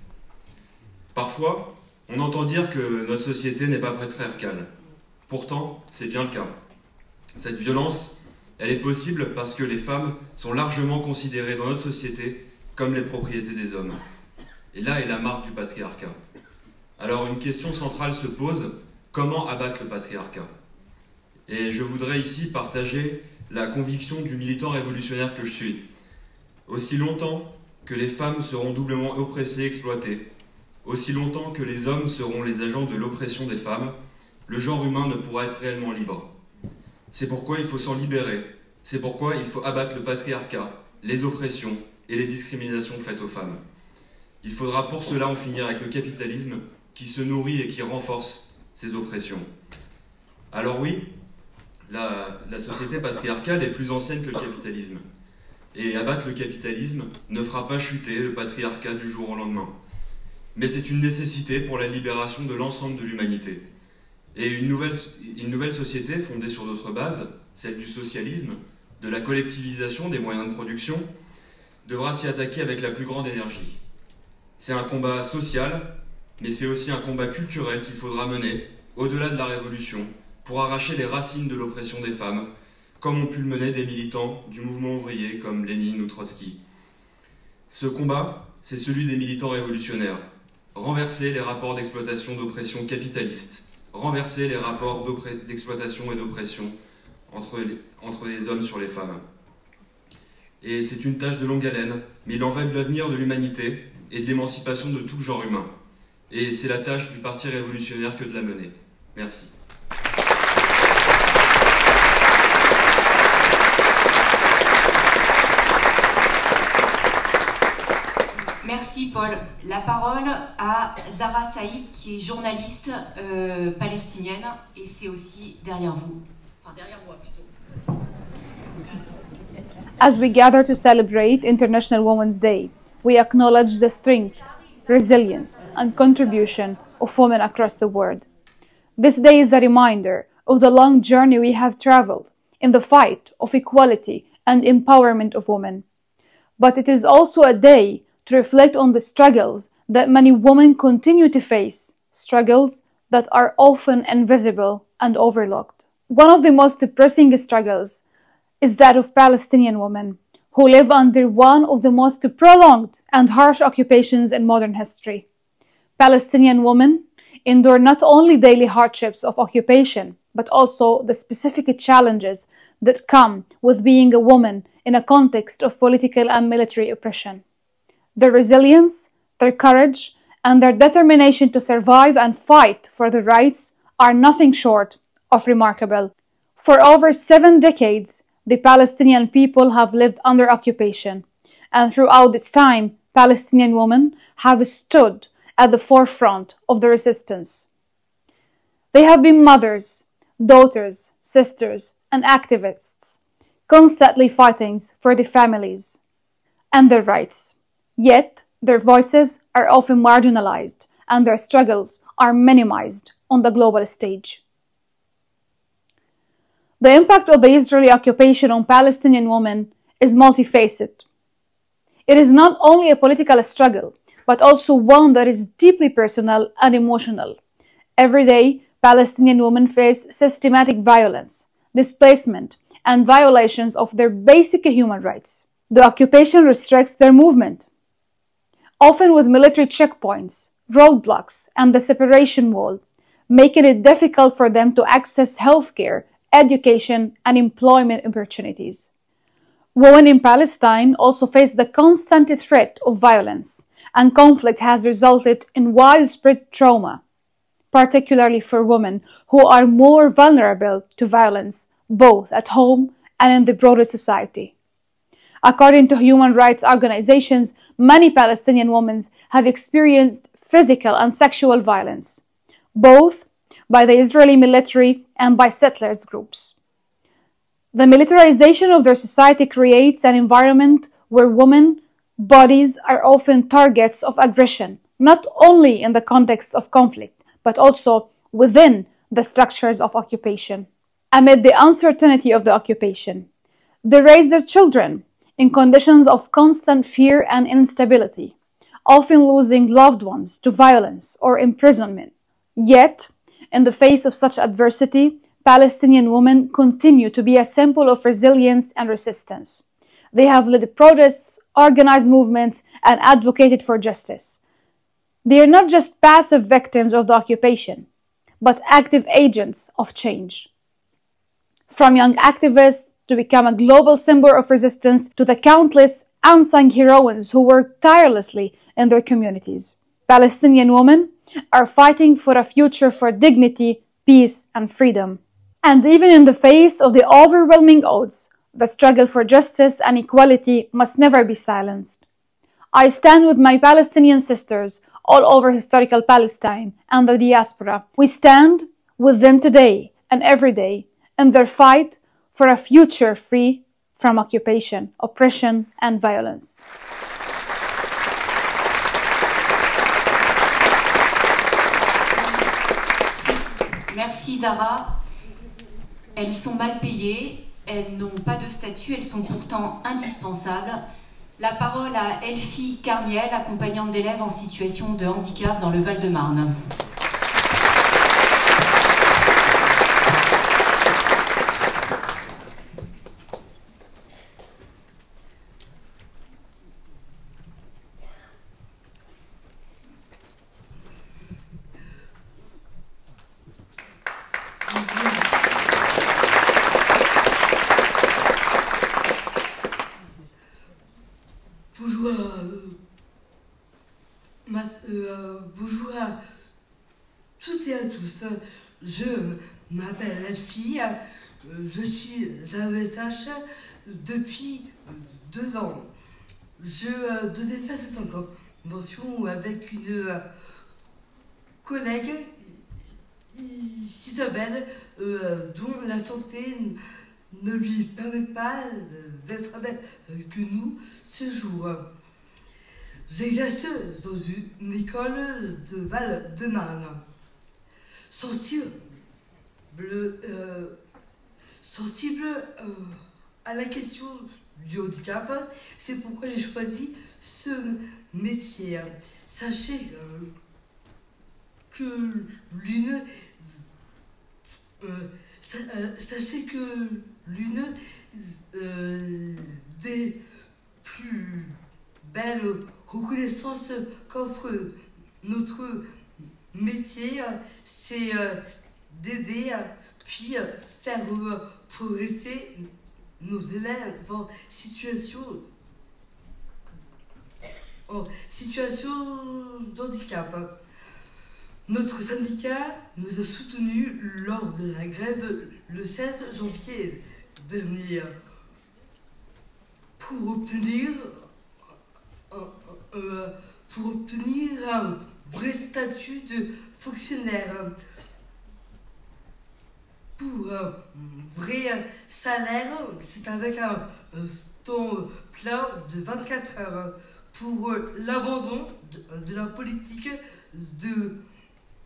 I: Parfois, on entend dire que notre société n'est pas patriarcale. Pourtant, c'est bien le cas. Cette violence, elle est possible parce que les femmes sont largement considérées dans notre société comme les propriétés des hommes. Et là est la marque du patriarcat. Alors une question centrale se pose, comment abattre le patriarcat ? Et je voudrais ici partager la conviction du militant révolutionnaire que je suis. Aussi longtemps que les femmes seront doublement oppressées et exploitées, aussi longtemps que les hommes seront les agents de l'oppression des femmes, le genre humain ne pourra être réellement libre. C'est pourquoi il faut s'en libérer. C'est pourquoi il faut abattre le patriarcat, les oppressions et les discriminations faites aux femmes. Il faudra pour cela en finir avec le capitalisme qui se nourrit et qui renforce ces oppressions. Alors oui, la société patriarcale est plus ancienne que le capitalisme. Et abattre le capitalisme ne fera pas chuter le patriarcat du jour au lendemain. Mais c'est une nécessité pour la libération de l'ensemble de l'humanité. Et une nouvelle société fondée sur d'autres bases, celle du socialisme, de la collectivisation des moyens de production, devra s'y attaquer avec la plus grande énergie. C'est un combat social, mais c'est aussi un combat culturel qu'il faudra mener, au-delà de la révolution, pour arracher les racines de l'oppression des femmes, comme ont pu le mener des militants du mouvement ouvrier comme Lénine ou Trotsky. Ce combat, c'est celui des militants révolutionnaires. Renverser les rapports d'exploitation d'oppression capitaliste, renverser les rapports d'exploitation et d'oppression entre les hommes sur les femmes. Et c'est une tâche de longue haleine, mais il en va de l'avenir de l'humanité et de l'émancipation de tout le genre humain. Et c'est la tâche du Parti révolutionnaire que de la mener. Merci.
A: Merci Paul. La parole à Zahra Saïd, qui est journaliste palestinienne, et c'est aussi derrière vous. Enfin, derrière moi plutôt.
J: As we gather to celebrate International Women's Day, we acknowledge the strength, resilience, and contribution of women across the world. This day is a reminder of the long journey we have traveled in the fight of equality and empowerment of women. But it is also a day to reflect on the struggles that many women continue to face, struggles that are often invisible and overlooked. One of the most depressing struggles is that of Palestinian women, who live under one of the most prolonged and harsh occupations in modern history. Palestinian women endure not only daily hardships of occupation, but also the specific challenges that come with being a woman in a context of political and military oppression. Their resilience, their courage, and their determination to survive and fight for their rights are nothing short of remarkable. For over 7 decades, the Palestinian people have lived under occupation, and throughout this time, Palestinian women have stood at the forefront of the resistance. They have been mothers, daughters, sisters, and activists, constantly fighting for their families and their rights. Yet, their voices are often marginalized and their struggles are minimized on the global stage. The impact of the Israeli occupation on Palestinian women is multifaceted. It is not only a political struggle, but also one that is deeply personal and emotional. Every day, Palestinian women face systematic violence, displacement, and violations of their basic human rights. The occupation restricts their movement, often with military checkpoints, roadblocks, and the separation wall, making it difficult for them to access healthcare, education, and employment opportunities. Women in Palestine also face the constant threat of violence, and conflict has resulted in widespread trauma, particularly for women who are more vulnerable to violence, both at home and in the broader society. According to human rights organizations, many Palestinian women have experienced physical and sexual violence, both by the Israeli military and by settlers groups. The militarization of their society creates an environment where women's bodies are often targets of aggression, not only in the context of conflict, but also within the structures of occupation. Amid the uncertainty of the occupation, they raise their children in conditions of constant fear and instability, often losing loved ones to violence or imprisonment. Yet, in the face of such adversity, Palestinian women continue to be a symbol of resilience and resistance. They have led protests, organized movements, and advocated for justice. They are not just passive victims of the occupation, but active agents of change. From young activists to become a global symbol of resistance to the countless unsung heroines who work tirelessly in their communities. Palestinian women are fighting for a future for dignity, peace, and freedom. And even in the face of the overwhelming odds, the struggle for justice and equality must never be silenced. I stand with my Palestinian sisters all over historical Palestine and the diaspora. We stand with them today and every day in their fight for a future free from occupation, oppression, and violence.
A: Merci Zara. Elles sont mal payées, elles n'ont pas de statut, elles sont pourtant indispensables. La parole à Elfie Carniel, accompagnante d'élèves en situation de handicap dans le Val-de-Marne.
F: Bonjour à toutes et à tous. Je m'appelle Elfie, je suis à l'ESH depuis 2 ans. Je devais faire cette intervention avec une collègue, Isabelle, dont la santé ne lui permet pas d'être avec nous ce jour. J'exerce dans une école de Val-de-Marne. Sensible à la question du handicap, c'est pourquoi j'ai choisi ce métier. Sachez que
K: Sachez que l'une des plus belles reconnaissances qu'offre notre métier, c'est d'aider puis faire progresser nos élèves en situation d'handicap. Notre syndicat nous a soutenus lors de la grève le 16 janvier dernier pour obtenir un vrai statut de fonctionnaire, pour un vrai salaire, c'est avec un temps plein de 24 heures, pour l'abandon de la politique de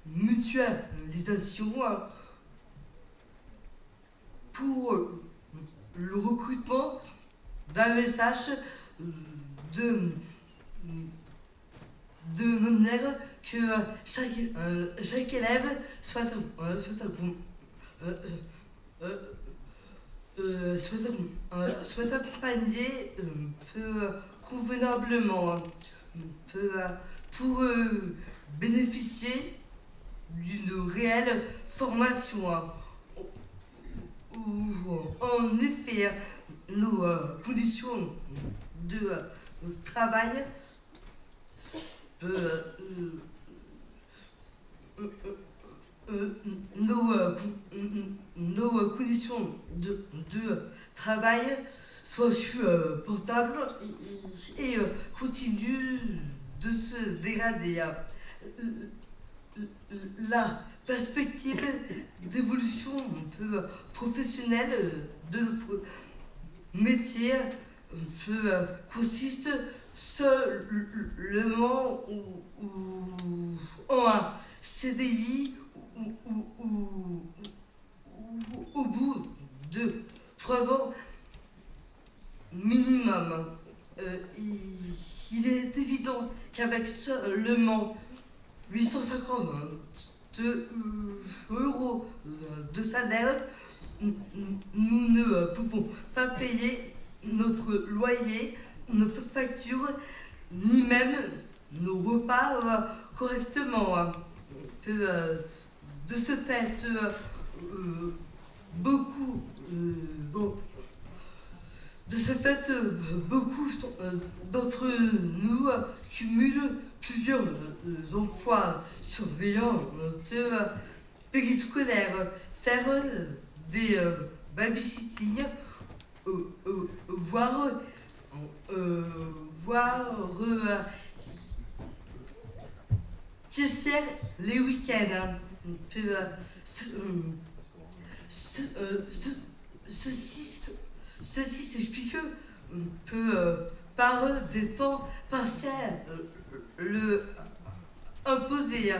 K: mutualisation, pour le recrutement d'AESH de manière que chaque élève soit accompagné convenablement pour bénéficier d'une réelle formation. En effet, nos conditions de travail nos conditions de travail soient supportables et continuent de se dégrader. La perspective d'évolution professionnelle de notre métier consiste seulement en un CDI au bout de 3 ans minimum. Il est évident qu'avec seulement 850 € de salaire, nous ne pouvons pas payer notre loyer, nos factures, ni même nos repas correctement. De ce fait, beaucoup d'entre nous cumulent plusieurs emplois surveillants, périscolaires, faire des babysitting, voire caissière les week-ends. Ceci s'explique par des temps partiels imposés.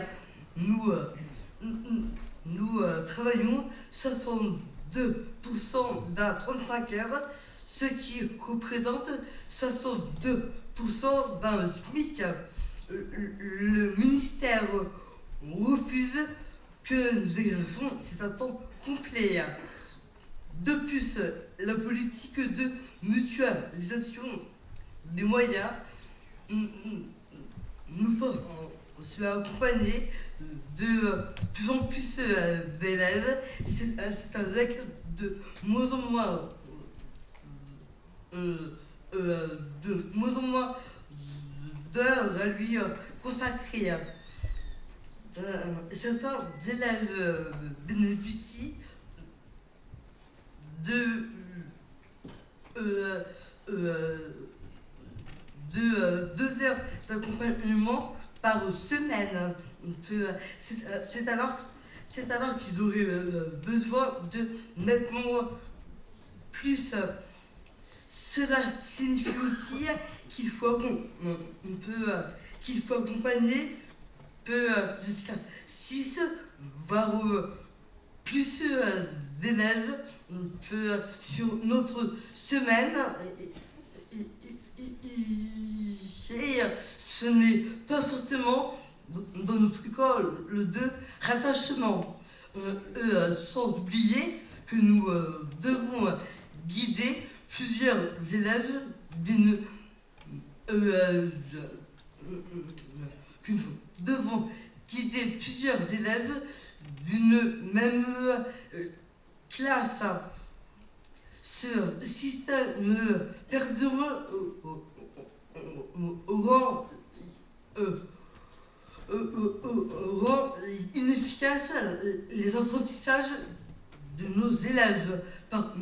K: Nous travaillons 62% d'un 35 heures, ce qui représente 62% d'un SMIC. Le ministère refuse que nous exerçons cet un temps complet. De plus, la politique de mutualisation des moyens nous force à accompagner de plus en plus d'élèves. C'est avec de moins en moins d'heures à lui consacrer. Certains élèves bénéficient de 2 heures d'accompagnement par semaine. C'est alors qu'ils auraient besoin de nettement plus. Cela signifie aussi qu'il faut accompagner jusqu'à 6 voire plus d'élèves sur notre semaine, et ce n'est pas forcément dans notre école de rattachement, sans oublier que nous devons guider plusieurs élèves d'une même classe. Ce système rend inefficace les apprentissages de nos élèves. Par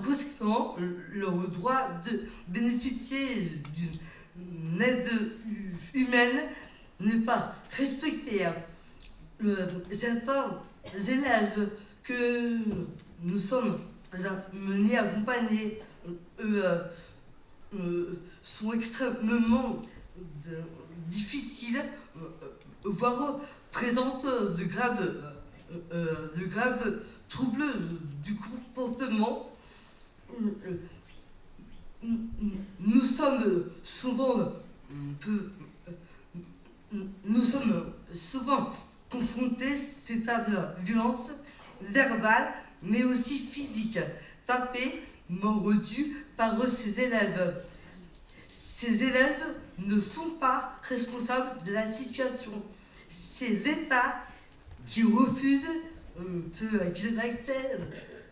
K: conséquent, leur droit de bénéficier d'une aide humaine n'est pas respecté. Certains élèves que nous sommes amenés à accompagner sont extrêmement difficiles, voire présentent de graves troubles du comportement. Nous sommes souvent confrontés à de la violence verbale, mais aussi physique, tapés, mordus par ces élèves. Ces élèves ne sont pas responsables de la situation. C'est l'État qui refuse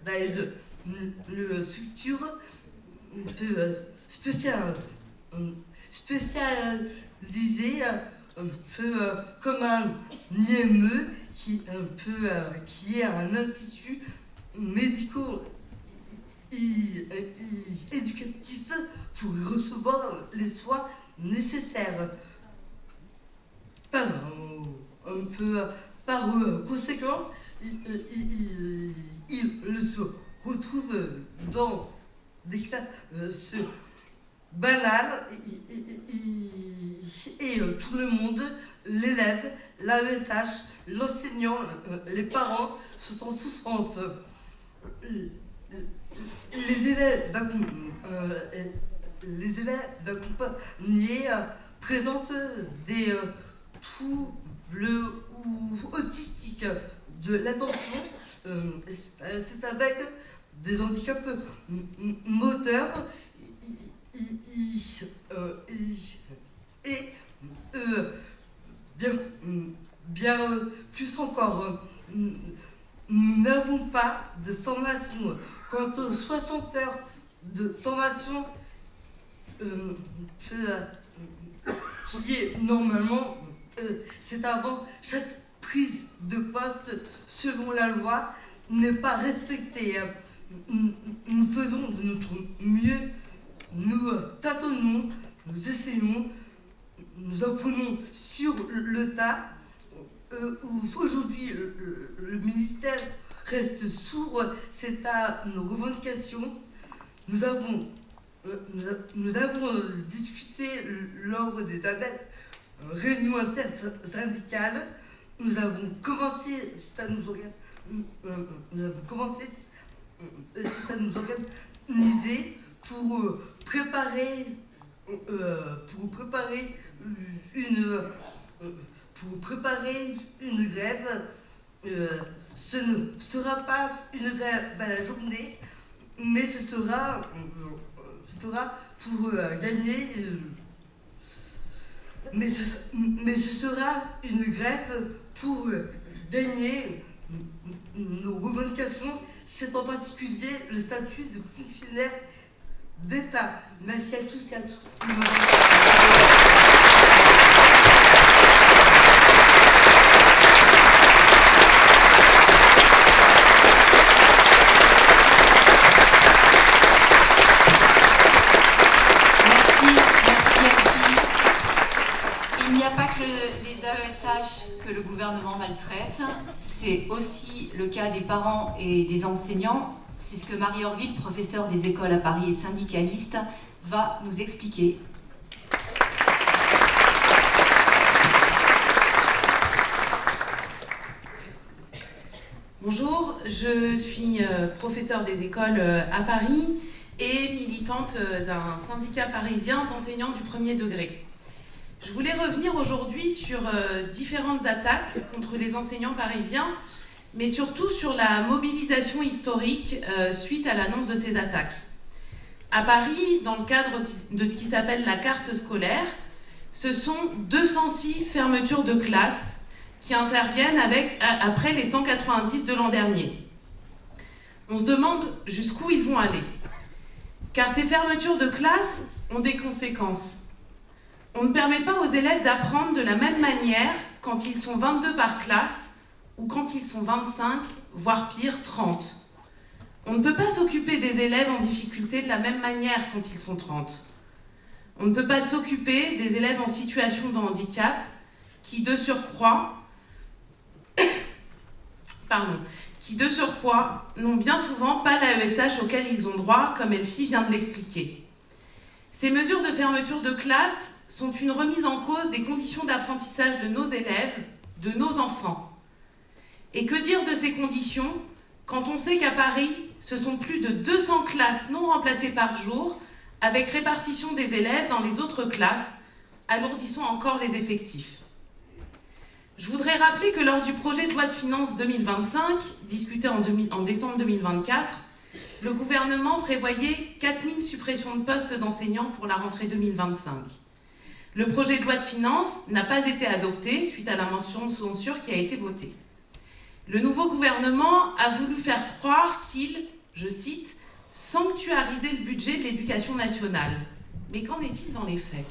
K: d'aide de structure spécialisée, un peu comme un IME qui est un institut médico-éducatif pour recevoir les soins nécessaires. Par conséquent, il se retrouve dans des classes banales et tout le monde, l'élève, l'AESH, l'enseignant, les parents sont en souffrance. Les élèves accompagnés présentent des troubles autistiques de l'attention, c'est avec des handicaps moteurs et bien plus encore. Nous n'avons pas de formation. Quant aux 60 heures de formation qui est normalement, c'est avant chaque prise de poste selon la loi, n'est pas respectée. Nous faisons de notre mieux, nous tâtonnons, nous essayons, nous apprenons sur le tas. Aujourd'hui, le ministère reste sourd, c'est à nos revendications. Nous avons discuté lors des dernières réunions intersyndicales. Nous avons commencé, c'est à nous organiser pour préparer une grève. Ce ne sera pas une grève à la journée, mais ce sera pour gagner. Mais ce sera une grève pour gagner nos revendications. C'est en particulier le statut de fonctionnaire d'État. Merci à tous et à toutes.
A: Que le gouvernement maltraite, c'est aussi le cas des parents et des enseignants. C'est ce que Marie Orville, professeure des écoles à Paris et syndicaliste, va nous expliquer.
L: Bonjour, je suis professeure des écoles à Paris et militante d'un syndicat parisien d'enseignants du premier degré. Je voulais revenir aujourd'hui sur différentes attaques contre les enseignants parisiens, mais surtout sur la mobilisation historique suite à l'annonce de ces attaques. À Paris, dans le cadre de ce qui s'appelle la carte scolaire, ce sont 206 fermetures de classes qui interviennent après les 190 de l'an dernier. On se demande jusqu'où ils vont aller. Car ces fermetures de classes ont des conséquences. On ne permet pas aux élèves d'apprendre de la même manière quand ils sont 22 par classe ou quand ils sont 25, voire pire, 30. On ne peut pas s'occuper des élèves en difficulté de la même manière quand ils sont 30. On ne peut pas s'occuper des élèves en situation de handicap qui, de surcroît, n'ont bien souvent pas l'AESH auquel ils ont droit, comme Elfie vient de l'expliquer. Ces mesures de fermeture de classe sont une remise en cause des conditions d'apprentissage de nos élèves, de nos enfants. Et que dire de ces conditions quand on sait qu'à Paris, ce sont plus de 200 classes non remplacées par jour, avec répartition des élèves dans les autres classes, alourdissant encore les effectifs. Je voudrais rappeler que lors du projet de loi de finances 2025, discuté en décembre 2024, le gouvernement prévoyait 4000 suppressions de postes d'enseignants pour la rentrée 2025. Le projet de loi de finances n'a pas été adopté suite à la motion de censure qui a été votée. Le nouveau gouvernement a voulu faire croire qu'il, je cite, « sanctuarisait le budget de l'éducation nationale ». Mais qu'en est-il dans les faits ?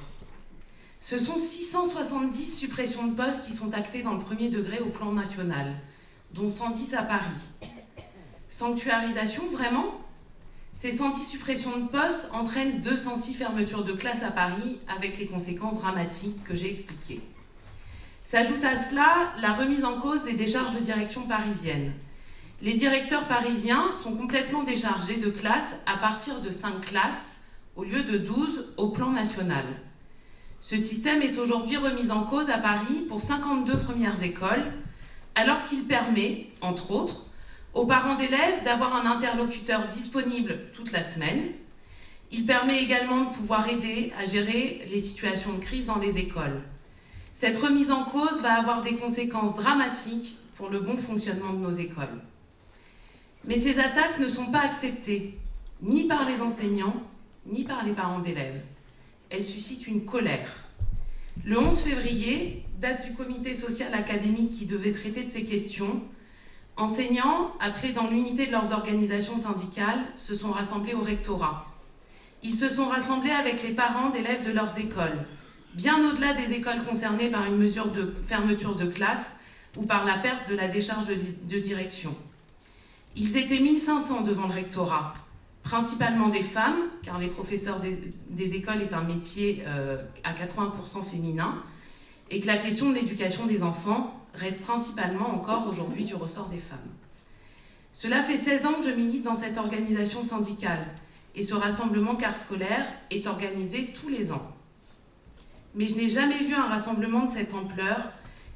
L: Ce sont 670 suppressions de postes qui sont actées dans le premier degré au plan national, dont 110 à Paris. Sanctuarisation, vraiment ? Ces 110 suppressions de postes entraînent 206 fermetures de classes à Paris, avec les conséquences dramatiques que j'ai expliquées. S'ajoute à cela la remise en cause des décharges de direction parisiennes. Les directeurs parisiens sont complètement déchargés de classes à partir de 5 classes, au lieu de 12 au plan national. Ce système est aujourd'hui remis en cause à Paris pour 52 premières écoles, alors qu'il permet, entre autres, aux parents d'élèves d'avoir un interlocuteur disponible toute la semaine. Il permet également de pouvoir aider à gérer les situations de crise dans les écoles. Cette remise en cause va avoir des conséquences dramatiques pour le bon fonctionnement de nos écoles. Mais ces attaques ne sont pas acceptées, ni par les enseignants, ni par les parents d'élèves. Elles suscitent une colère. Le 11 février, date du comité social académique qui devait traiter de ces questions, enseignants, appelés dans l'unité de leurs organisations syndicales, se sont rassemblés au rectorat. Ils se sont rassemblés avec les parents d'élèves de leurs écoles, bien au-delà des écoles concernées par une mesure de fermeture de classe ou par la perte de la décharge de direction. Ils étaient 1500 devant le rectorat, principalement des femmes, car les professeurs des écoles est un métier à 80% féminin, et que la question de l'éducation des enfants reste principalement encore aujourd'hui du ressort des femmes. Cela fait 16 ans que je milite dans cette organisation syndicale, et ce rassemblement carte scolaire est organisé tous les ans. Mais je n'ai jamais vu un rassemblement de cette ampleur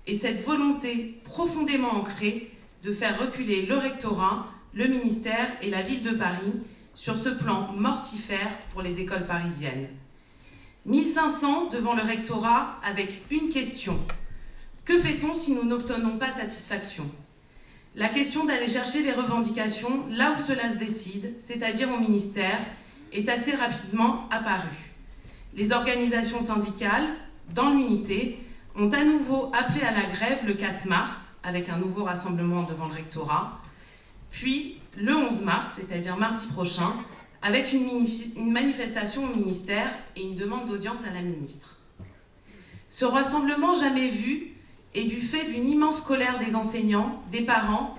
L: et cette volonté profondément ancrée de faire reculer le rectorat, le ministère et la ville de Paris sur ce plan mortifère pour les écoles parisiennes. 1500 devant le rectorat avec une question. Que fait-on si nous n'obtenons pas satisfaction ? La question d'aller chercher des revendications là où cela se décide, c'est-à-dire au ministère, est assez rapidement apparue. Les organisations syndicales, dans l'unité, ont à nouveau appelé à la grève le 4 mars, avec un nouveau rassemblement devant le rectorat, puis le 11 mars, c'est-à-dire mardi prochain, avec une manifestation au ministère et une demande d'audience à la ministre. Ce rassemblement jamais vu est du fait d'une immense colère des enseignants, des parents,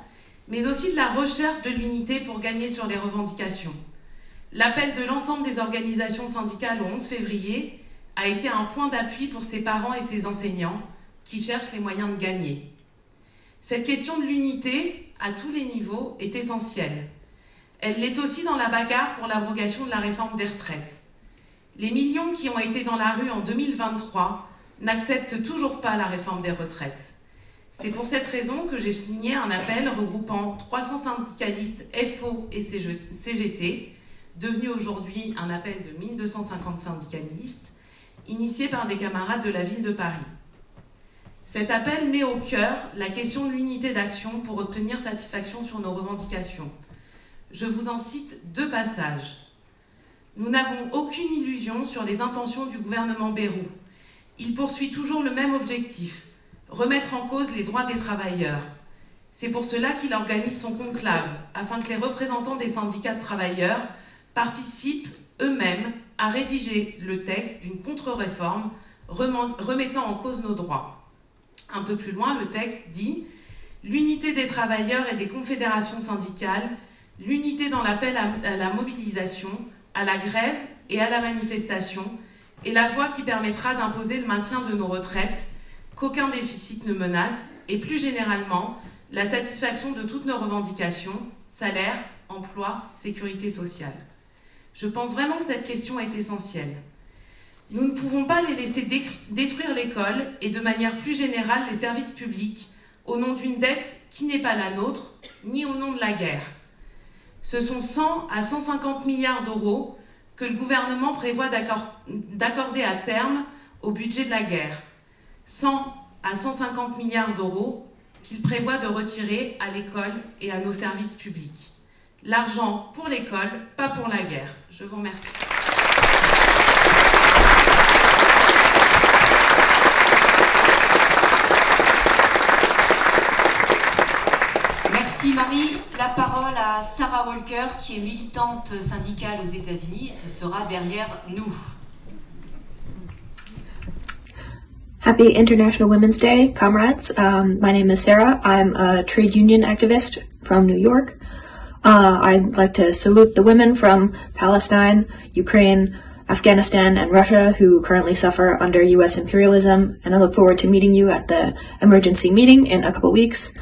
L: mais aussi de la recherche de l'unité pour gagner sur les revendications. L'appel de l'ensemble des organisations syndicales au 11 février a été un point d'appui pour ces parents et ces enseignants qui cherchent les moyens de gagner. Cette question de l'unité, à tous les niveaux, est essentielle. Elle l'est aussi dans la bagarre pour l'abrogation de la réforme des retraites. Les millions qui ont été dans la rue en 2023 n'acceptent toujours pas la réforme des retraites. C'est pour cette raison que j'ai signé un appel regroupant 300 syndicalistes FO et CGT, devenu aujourd'hui un appel de 1250 syndicalistes, initié par des camarades de la ville de Paris. Cet appel met au cœur la question de l'unité d'action pour obtenir satisfaction sur nos revendications. Je vous en cite 2 passages. Nous n'avons aucune illusion sur les intentions du gouvernement Bayrou. Il poursuit toujours le même objectif, remettre en cause les droits des travailleurs. C'est pour cela qu'il organise son conclave, afin que les représentants des syndicats de travailleurs participent eux-mêmes à rédiger le texte d'une contre-réforme remettant en cause nos droits. Un peu plus loin, le texte dit « L'unité des travailleurs et des confédérations syndicales, l'unité dans l'appel à la mobilisation, à la grève et à la manifestation, est la voie qui permettra d'imposer le maintien de nos retraites, qu'aucun déficit ne menace, et plus généralement, la satisfaction de toutes nos revendications, salaire, emploi, sécurité sociale. » Je pense vraiment que cette question est essentielle. Nous ne pouvons pas les laisser détruire l'école et de manière plus générale les services publics au nom d'une dette qui n'est pas la nôtre, ni au nom de la guerre. Ce sont 100 à 150 milliards d'euros que le gouvernement prévoit d'accorder à terme au budget de la guerre. 100 à 150 milliards d'euros qu'il prévoit de retirer à l'école et à nos services publics. L'argent pour l'école, pas pour la guerre. Je vous remercie.
A: Merci Marie. La parole à Sarah Walker, qui est militante syndicale aux États-Unis, et ce sera derrière nous.
M: Happy International Women's Day, comrades. My name is Sarah. I'm a trade union activist from New York. I'd like to salute the women from Palestine, Ukraine, Afghanistan, and Russia who currently suffer under U.S. imperialism, and I look forward to meeting you at the emergency meeting in a couple weeks.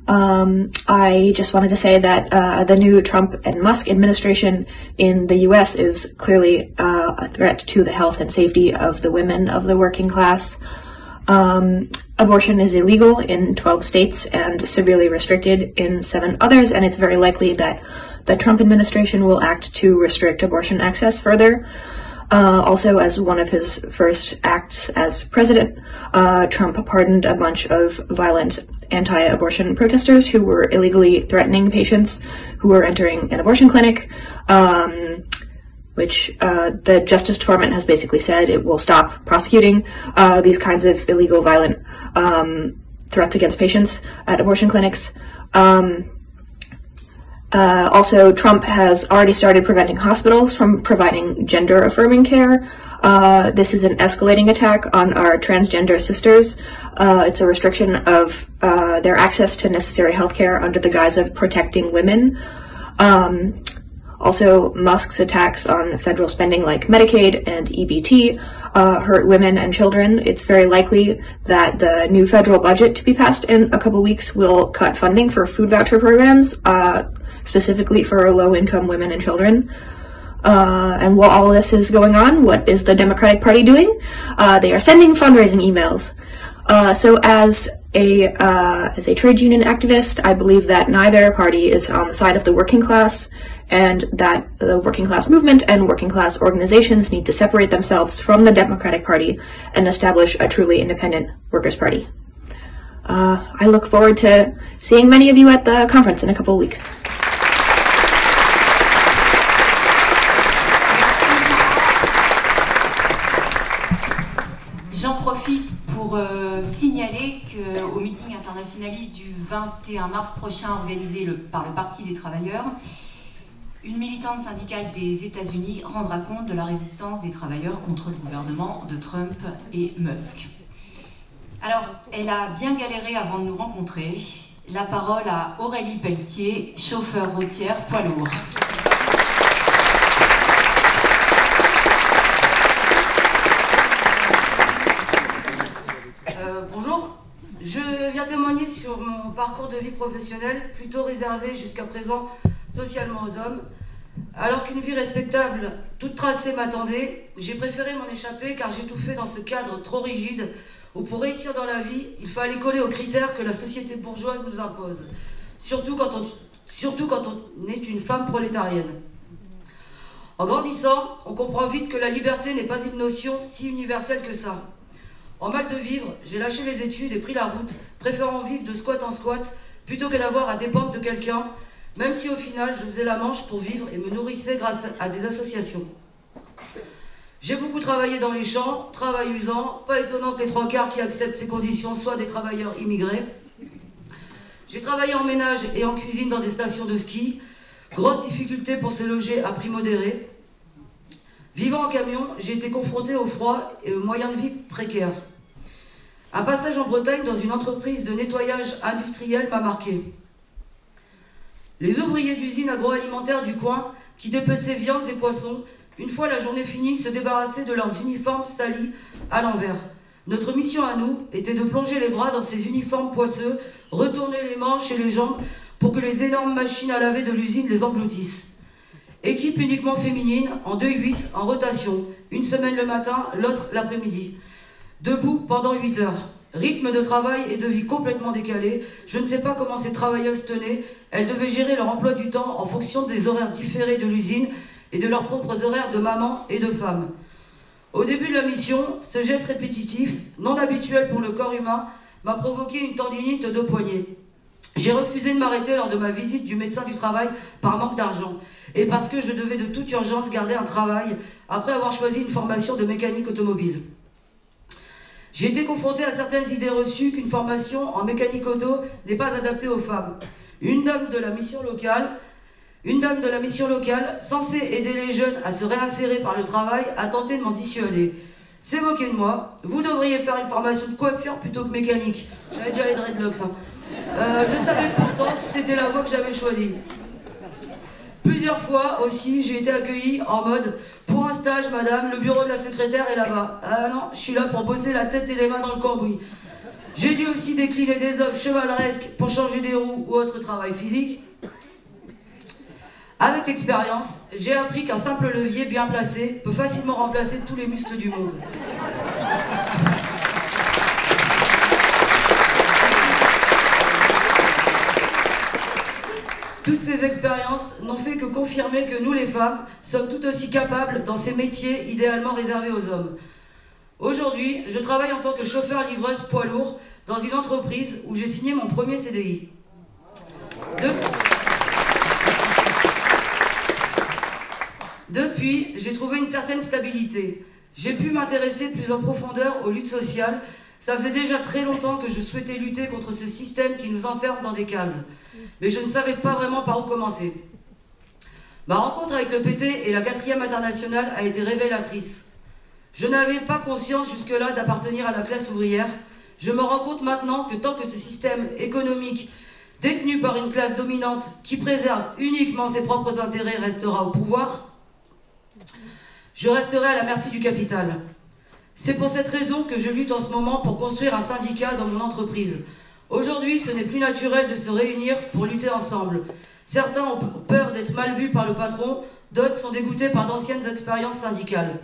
M: I just wanted to say that the new Trump and Musk administration in the U.S. is clearly a threat to the health and safety of the women of the working class. Abortion is illegal in 12 states and severely restricted in 7 others, and it's very likely that the Trump administration will act to restrict abortion access further. Also, as one of his first acts as president, Trump pardoned a bunch of violent anti-abortion protesters who were illegally threatening patients who were entering an abortion clinic, which the Justice Department has basically said it will stop prosecuting these kinds of illegal, violent threats against patients at abortion clinics. Also, Trump has already started preventing hospitals from providing gender-affirming care. This is an escalating attack on our transgender sisters. It's a restriction of their access to necessary health care under the guise of protecting women. Also, Musk's attacks on federal spending like Medicaid and EBT hurt women and children. It's very likely that the new federal budget to be passed in a couple weeks will cut funding for food voucher programs, specifically for low-income women and children. And while all of this is going on, what is the Democratic Party doing? They are sending fundraising emails. So as a trade union activist, I believe that neither party is on the side of the working class, and that the working class movement and working class organizations need to separate themselves from the Democratic Party and establish a truly independent workers' party. I look forward to seeing many of you at the conference in a couple of weeks.
A: J'en profite pour signaler qu'au meeting internationaliste du 21 mars prochain organisé par le Parti des travailleurs, une militante syndicale des États-Unis rendra compte de la résistance des travailleurs contre le gouvernement de Trump et Musk. Alors, elle a bien galéré avant de nous rencontrer. La parole à Aurélie Pelletier, chauffeur routière poids lourd.
K: Bonjour, je viens témoigner sur mon parcours de vie professionnelle, plutôt réservé jusqu'à présent socialement aux hommes. Alors qu'une vie respectable, toute tracée m'attendait, j'ai préféré m'en échapper car j'étouffais dans ce cadre trop rigide où pour réussir dans la vie, il fallait coller aux critères que la société bourgeoise nous impose, surtout quand on est une femme prolétarienne.
N: En grandissant, on comprend vite que la liberté n'est pas une notion si universelle que ça. En mal de vivre, j'ai lâché les études et pris la route, préférant vivre de squat en squat plutôt que d'avoir à dépendre de quelqu'un, même si au final je faisais la manche pour vivre et me nourrissais grâce à des associations. J'ai beaucoup travaillé dans les champs, travail usant, pas étonnant que les 3/4 qui acceptent ces conditions soient des travailleurs immigrés. J'ai travaillé en ménage et en cuisine dans des stations de ski, grosse difficulté pour se loger à prix modéré. Vivant en camion, j'ai été confronté au froid et aux moyens de vie précaires. Un passage en Bretagne dans une entreprise de nettoyage industriel m'a marqué. Les ouvriers d'usine agroalimentaire du coin, qui dépeçaient viandes et poissons, une fois la journée finie, se débarrassaient de leurs uniformes salis à l'envers. Notre mission à nous était de plonger les bras dans ces uniformes poisseux, retourner les manches et les jambes pour que les énormes machines à laver de l'usine les engloutissent. Équipe uniquement féminine, en 2-8, en rotation, une semaine le matin, l'autre l'après-midi. Debout pendant 8 heures. Rythme de travail et de vie complètement décalé. Je ne sais pas comment ces travailleuses tenaient. Elles devaient gérer leur emploi du temps en fonction des horaires différés de l'usine et de leurs propres horaires de maman et de femme. Au début de la mission, ce geste répétitif, non habituel pour le corps humain, m'a provoqué une tendinite de poignet. J'ai refusé de m'arrêter lors de ma visite du médecin du travail par manque d'argent et parce que je devais de toute urgence garder un travail après avoir choisi une formation de mécanique automobile. J'ai été confrontée à certaines idées reçues qu'une formation en mécanique auto n'est pas adaptée aux femmes. Une dame de la mission locale, censée aider les jeunes à se réinsérer par le travail, a tenté de m'en dissuader. C'est moqué de moi. Vous devriez faire une formation de coiffure plutôt que mécanique. J'avais déjà les dreadlocks. Je savais pourtant que c'était la voie que j'avais choisie. Plusieurs fois aussi, j'ai été accueillie en mode « Pour un stage, madame, le bureau de la secrétaire est là-bas. » Ah non, je suis là pour bosser la tête et les mains dans le cambouis. J'ai dû aussi décliner des œuvres chevaleresques pour changer des roues ou autre travail physique. Avec l'expérience, j'ai appris qu'un simple levier bien placé peut facilement remplacer tous les muscles du monde. Toutes ces expériences n'ont fait que confirmer que nous, les femmes, sommes tout aussi capables dans ces métiers idéalement réservés aux hommes. Aujourd'hui, je travaille en tant que chauffeur-livreuse poids lourd dans une entreprise où j'ai signé mon premier CDI. Depuis, j'ai trouvé une certaine stabilité. J'ai pu m'intéresser plus en profondeur aux luttes sociales. Ça faisait déjà très longtemps que je souhaitais lutter contre ce système qui nous enferme dans des cases. Mais je ne savais pas vraiment par où commencer. Ma rencontre avec le PT et la 4e internationale a été révélatrice. Je n'avais pas conscience jusque-là d'appartenir à la classe ouvrière. Je me rends compte maintenant que tant que ce système économique détenu par une classe dominante qui préserve uniquement ses propres intérêts restera au pouvoir, je resterai à la merci du capital. C'est pour cette raison que je lutte en ce moment pour construire un syndicat dans mon entreprise. Aujourd'hui, ce n'est plus naturel de se réunir pour lutter ensemble. Certains ont peur d'être mal vus par le patron, d'autres sont dégoûtés par d'anciennes expériences syndicales.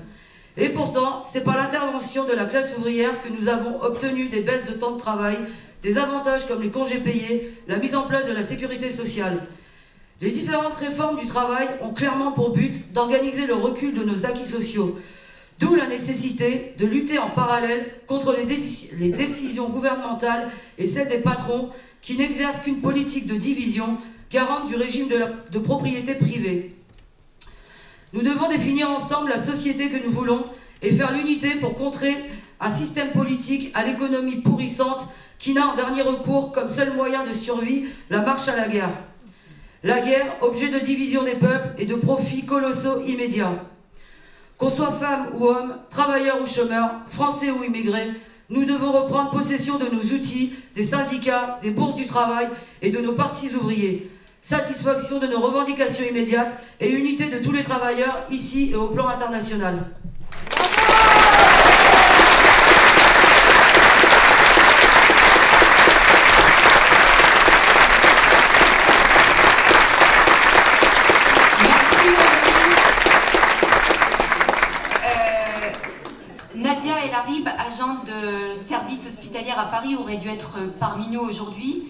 N: Et pourtant, c'est par l'intervention de la classe ouvrière que nous avons obtenu des baisses de temps de travail, des avantages comme les congés payés, la mise en place de la sécurité sociale. Les différentes réformes du travail ont clairement pour but d'organiser le recul de nos acquis sociaux. D'où la nécessité de lutter en parallèle contre les décisions gouvernementales et celles des patrons qui n'exercent qu'une politique de division garante du régime de propriété privée. Nous devons définir ensemble la société que nous voulons et faire l'unité pour contrer un système politique à l'économie pourrissante qui n'a en dernier recours comme seul moyen de survie la marche à la guerre. La guerre, objet de division des peuples et de profits colossaux immédiats. Qu'on soit femme ou homme, travailleur ou chômeur, français ou immigré, nous devons reprendre possession de nos outils, des syndicats, des bourses du travail et de nos partis ouvriers. Satisfaction de nos revendications immédiates et unité de tous les travailleurs ici et au plan international.
A: Nadia El Harib, agente de service hospitalier à Paris, aurait dû être parmi nous aujourd'hui.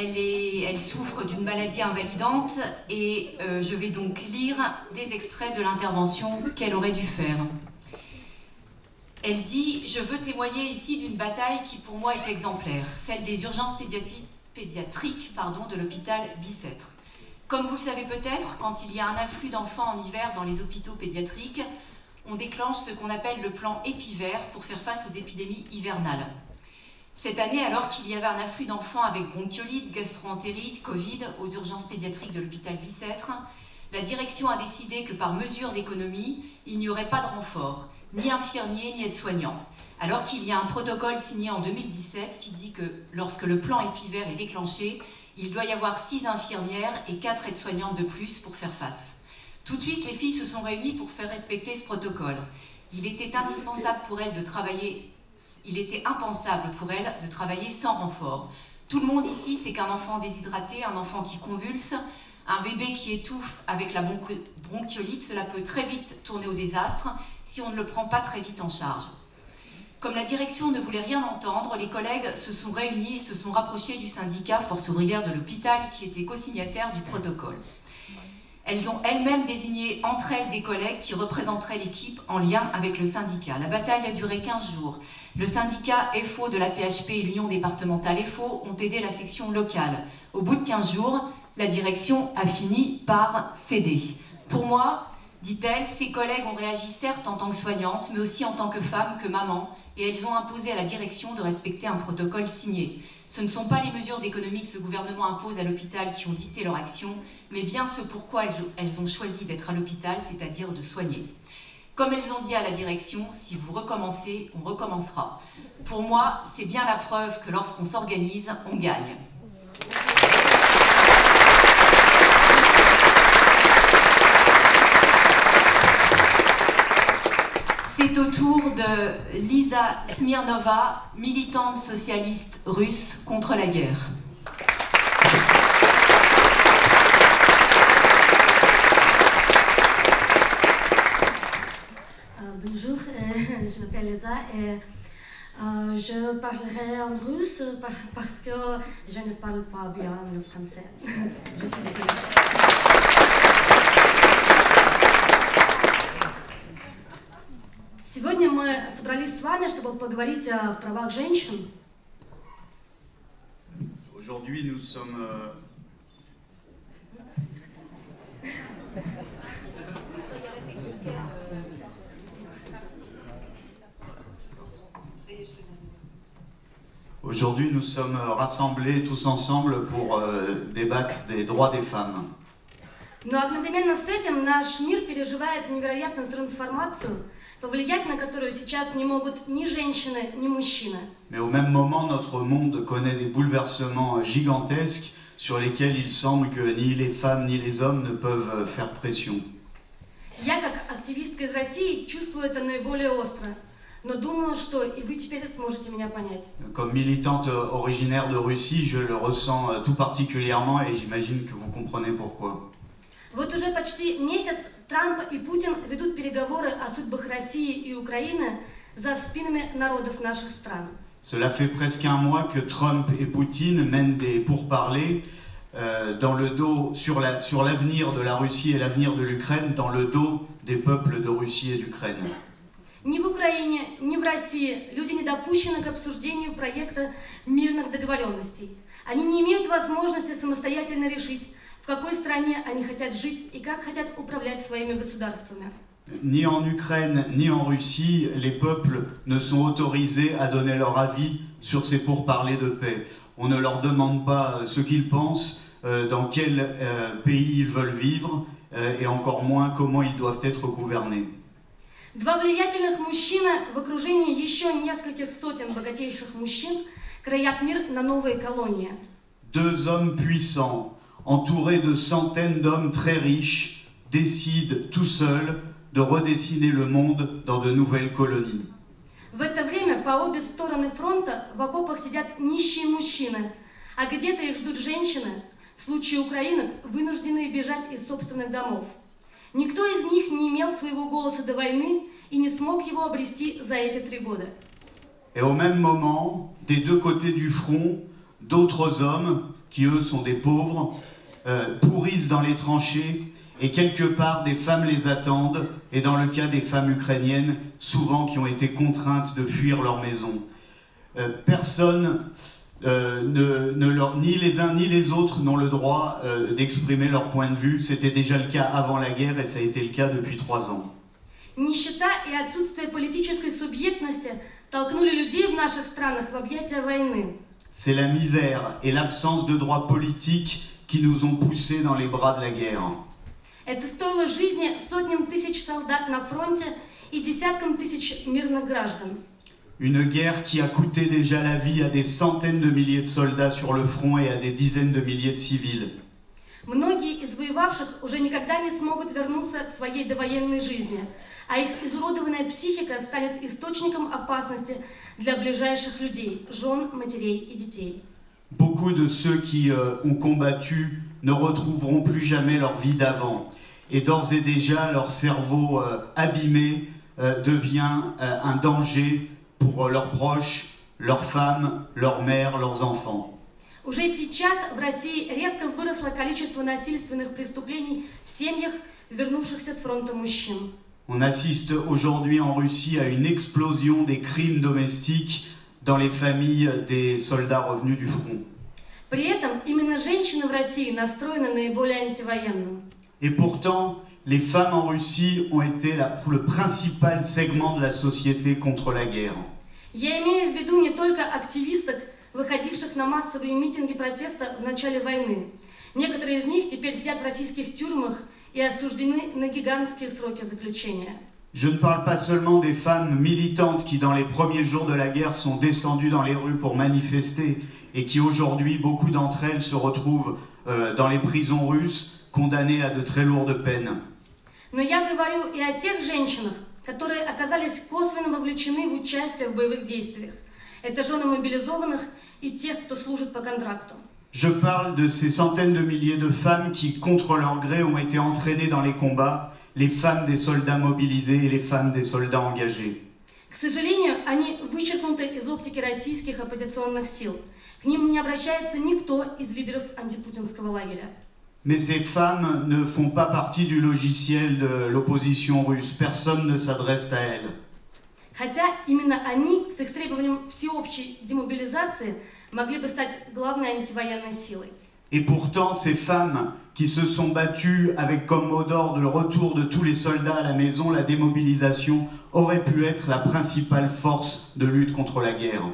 A: Elle souffre d'une maladie invalidante et je vais donc lire des extraits de l'intervention qu'elle aurait dû faire. Elle dit « Je veux témoigner ici d'une bataille qui pour moi est exemplaire, celle des urgences pédiatriques de l'hôpital Bicêtre. Comme vous le savez peut-être, quand il y a un afflux d'enfants en hiver dans les hôpitaux pédiatriques, on déclenche ce qu'on appelle le plan EpiVer pour faire face aux épidémies hivernales. Cette année, alors qu'il y avait un afflux d'enfants avec bronchiolite, gastro-entérite, Covid aux urgences pédiatriques de l'hôpital Bicêtre, la direction a décidé que par mesure d'économie, il n'y aurait pas de renfort, ni infirmiers, ni aides-soignants. Alors qu'il y a un protocole signé en 2017 qui dit que lorsque le plan EpiVer est déclenché, il doit y avoir 6 infirmières et 4 aides-soignantes de plus pour faire face. Tout de suite, les filles se sont réunies pour faire respecter ce protocole. Il était indispensable pour elles de travailler. Il était impensable pour elles de travailler sans renfort. Tout le monde ici sait qu'un enfant déshydraté, un enfant qui convulse, un bébé qui étouffe avec la bronchiolite, cela peut très vite tourner au désastre si on ne le prend pas très vite en charge. Comme la direction ne voulait rien entendre, les collègues se sont réunis et se sont rapprochés du syndicat Force ouvrière de l'hôpital qui était co-signataire du protocole. Elles ont elles-mêmes désigné entre elles des collègues qui représenteraient l'équipe en lien avec le syndicat. La bataille a duré 15 jours. Le syndicat FO de la PHP et l'Union départementale FO ont aidé la section locale. Au bout de 15 jours, la direction a fini par céder. Pour moi, dit-elle, ces collègues ont réagi certes en tant que soignantes, mais aussi en tant que femmes, que mamans, et elles ont imposé à la direction de respecter un protocole signé. Ce ne sont pas les mesures d'économie que ce gouvernement impose à l'hôpital qui ont dicté leur action, mais bien ce pourquoi elles ont choisi d'être à l'hôpital, c'est-à-dire de soigner. Comme elles ont dit à la direction, si vous recommencez, on recommencera. Pour moi, c'est bien la preuve que lorsqu'on s'organise, on gagne. C'est au tour de Lisa Smirnova, militante socialiste russe contre la guerre.
O: Bonjour, je m'appelle Lisa et je parlerai en russe parce que je ne parle pas bien le français. Je suis désolée. Сегодня мы собрались с вами, чтобы поговорить о правах женщин.
P: Aujourd'hui, nous sommes Aujourd'hui, nous sommes rassemblés tous ensemble pour débattre des droits des femmes.
O: Но одновременно с этим наш мир переживает невероятную трансформацию, повлиять на которую сейчас не могут ни женщины, ни мужчины.
P: Mais au même moment, notre monde connaît des bouleversements gigantesques sur lesquels il semble que ni les femmes ni les hommes ne peuvent faire pression.
O: Я, как активистка из России, чувствую это наиболее остро, но думаю, что и вы теперь сможете меня понять.
P: Comme militante originaire de Russie, je le ressens tout particulièrement et j'imagine que vous comprenez pourquoi.
O: Вот уже почти месяц Трамп и Путин ведут переговоры о судьбах России и Украины за спинами народов наших стран.
P: Cela fait presque un mois que Trump et Poutine mènent des pourparlers dans le dos sur l'avenir de la Russie et l'avenir de l'Ukraine, dans le dos des peuples de Russie et d'Ukraine.
O: Ни в Украине, ни в России люди не допущены к обсуждению проекта мирных договоренностей. Они не имеют возможности самостоятельно решить, в какой стране они хотят жить и как хотят управлять своими государствами.
P: Ni en Ukraine, ni en Russie, les peuples ne sont autorisés à donner leur avis sur ces pourparlers de paix. On ne leur demande pas ce qu'ils pensent, dans quel pays ils veulent vivre, et encore moins comment ils doivent être gouvernés.
O: Два влиятельных мужчины в окружении еще нескольких сотен богатейших мужчин краят мир на новые колонии.
P: Deux hommes puissants, entourés de centaines d'hommes très riches, décident tout seuls de redessiner le monde dans de nouvelles colonies.
O: В это время по обе стороны фронта в окопах сидят нищие мужчины, а где-то их ждут женщины, в случае украинок, вынужденные бежать из собственных домов. Никто из них не имел своего голоса до войны и не смог его обрести за эти 3 года.
P: Et au même moment, des deux côtés du front, d'autres hommes qui eux sont des pauvres, pourrissent dans les tranchées, et quelque part des femmes les attendent, et dans le cas des femmes ukrainiennes, souvent qui ont été contraintes de fuir leur maison. Personne, ni les uns ni les autres n'ont le droit d'exprimer leur point de vue. C'était déjà le cas avant la guerre et ça a été le cas depuis 3 ans.
O: Нищета и отсутствие политической субъектности толкнули людей в наших странах в объятия войны.
P: C'est la misère et l'absence de droits politiques qui nous ont poussés dans les bras de la guerre.
O: Это стоило жизни сотням тысяч солдат на фронте и десяткам тысяч мирных граждан.
P: Une guerre qui a coûté déjà la vie à des centaines de milliers de soldats sur le front et à des dizaines de milliers de civils.
O: Многие из воевавших уже никогда не смогут вернуться к своей довоенной жизни, а их изуродованная психика станет источником опасности для ближайших людей, жен, матерей и детей.
P: Beaucoup de ceux qui ont combattu ne retrouveront plus jamais leur vie d'avant. Et d'ores et déjà, leur cerveau abîmé devient un danger pour leurs proches, leurs femmes, leurs mères, leurs enfants.
O: Уже сейчас в России резко выросло количество насильственных преступлений в семьях вернувшихся с фронта мужчин.
P: On assiste aujourd'hui en Russie à une explosion des crimes domestiques dans les familles des soldats revenus du front.
O: При этом именно женщины в России настроены наиболее антивоенным.
P: Et pourtant, les femmes en Russie ont été le principal segment de la société contre la guerre.
O: Я имею в виду не только активисток, выходивших на массовые митинги протеста в начале войны. Некоторые из них теперь сидят в российских тюрьмах и осуждены на гигантские сроки заключения.
P: Je ne parle pas seulement des femmes militantes qui, dans les premiers jours de la guerre, sont descendues dans les rues pour manifester et qui, aujourd'hui, beaucoup d'entre elles se retrouvent dans les prisons russes, condamnées à de très lourdes peines.
O: Но я говорю и о тех женщинах, которые оказались косвенно вовлечены в участие в боевых действиях. Это жены мобилизованных и тех, кто служит по контракту.
P: Je parle de ces centaines de milliers de femmes qui, contre leur gré, ont été entraînées dans les combats, les femmes des soldats mobilisés et les femmes des soldats engagés.
O: К сожалению, они вычеркнуты из оптики российских оппозиционных сил. К ним не обращается никто из лидеров антипутинского лагеря.
P: Mais ces femmes ne font pas partie du logiciel de l'opposition russe. Personne ne s'adresse à elles.
O: Хотя именно они с их требованием всеобщей демобилизации могли бы стать главной антивоенной силой.
P: Et pourtant, ces femmes qui se sont battues avec comme mot d'ordre le retour de tous les soldats à la maison, la démobilisation, aurait pu être la principale force de lutte contre la guerre.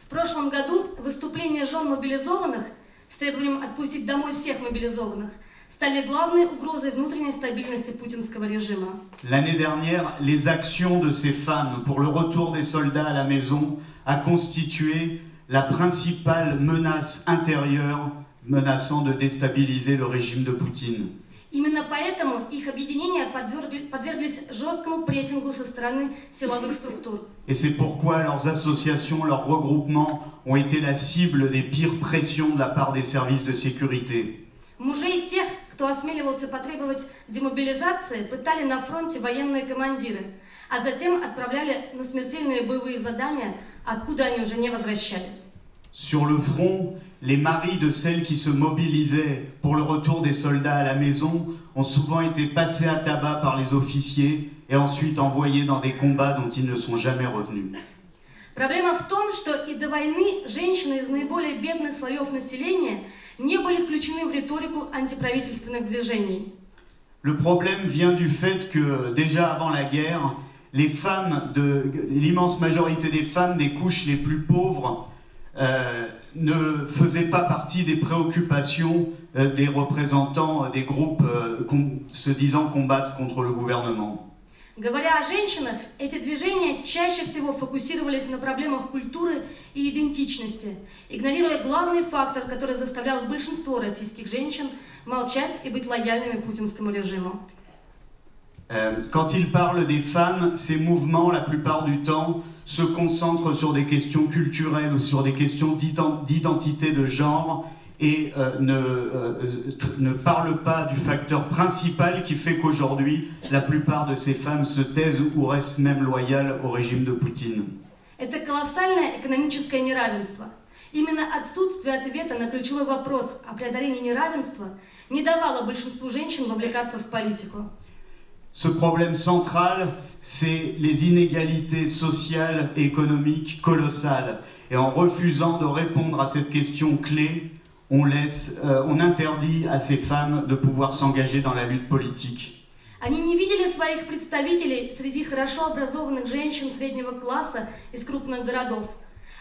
O: В прошлом году выступления жен мобилизованных с требованием отпустить домой всех мобилизованных стали главной угрозой внутренней стабильности путинского режима.
P: L'année dernière, les actions de ces femmes pour le retour des soldats à la maison a constitué la principale menace intérieure menaçant de déstabiliser le régime de Poutine.
O: Именно поэтому их объединения подверглись жесткому прессингу со стороны силовых структур.
P: Et c'est pourquoi leurs associations, leurs regroupements ont été la cible des pires pressions de la part des services de sécurité.
O: Мужей тех, кто осмеливался потребовать демобилизации, пытали на фронте военные командиры, а затем отправляли на смертельные боевые задания, откуда они уже не возвращались.
P: Sur le front, les maris de celles qui se mobilisaient pour le retour des soldats à la maison ont souvent été passés à tabac par les officiers et ensuite envoyés dans des combats dont ils ne sont jamais revenus.
O: Проблема в том, что и до войны женщины из наиболее бедных слоев населения не были включены в риторику антиправительственных движений.
P: Le problème vient du fait que, déjà avant la guerre, l'immense majorité des femmes des couches les plus pauvres ne faisaient pas partie des préoccupations des représentants des groupes se disant combattre contre le gouvernement.
O: Говоря о женщинах, эти движения чаще всего фокусировались на проблемах культуры и идентичности, игнорируя главный фактор, который заставлял большинство российских женщин молчать и быть лояльными путинскому режиму.
P: Quand ils parlent des femmes, ces mouvements, la plupart du temps, se concentrent sur des questions culturelles ou sur des questions d'identité de genre et ne parlent pas du facteur principal qui fait qu'aujourd'hui, la plupart de ces femmes se taisent ou restent même loyales au régime de Poutine.
O: Это колоссальное экономическое неравенство. Именно отсутствие ответа на ключевой вопрос о преодолении неравенства не давало большинству женщин вовлекаться в политику.
P: Ce problème central, c'est les inégalités sociales et économiques colossales. Et en refusant de répondre à cette question clé, on interdit à ces femmes de pouvoir s'engager dans la lutte politique.
O: Они не видели своих представителей среди хорошо образованных женщин среднего класса из крупных городов.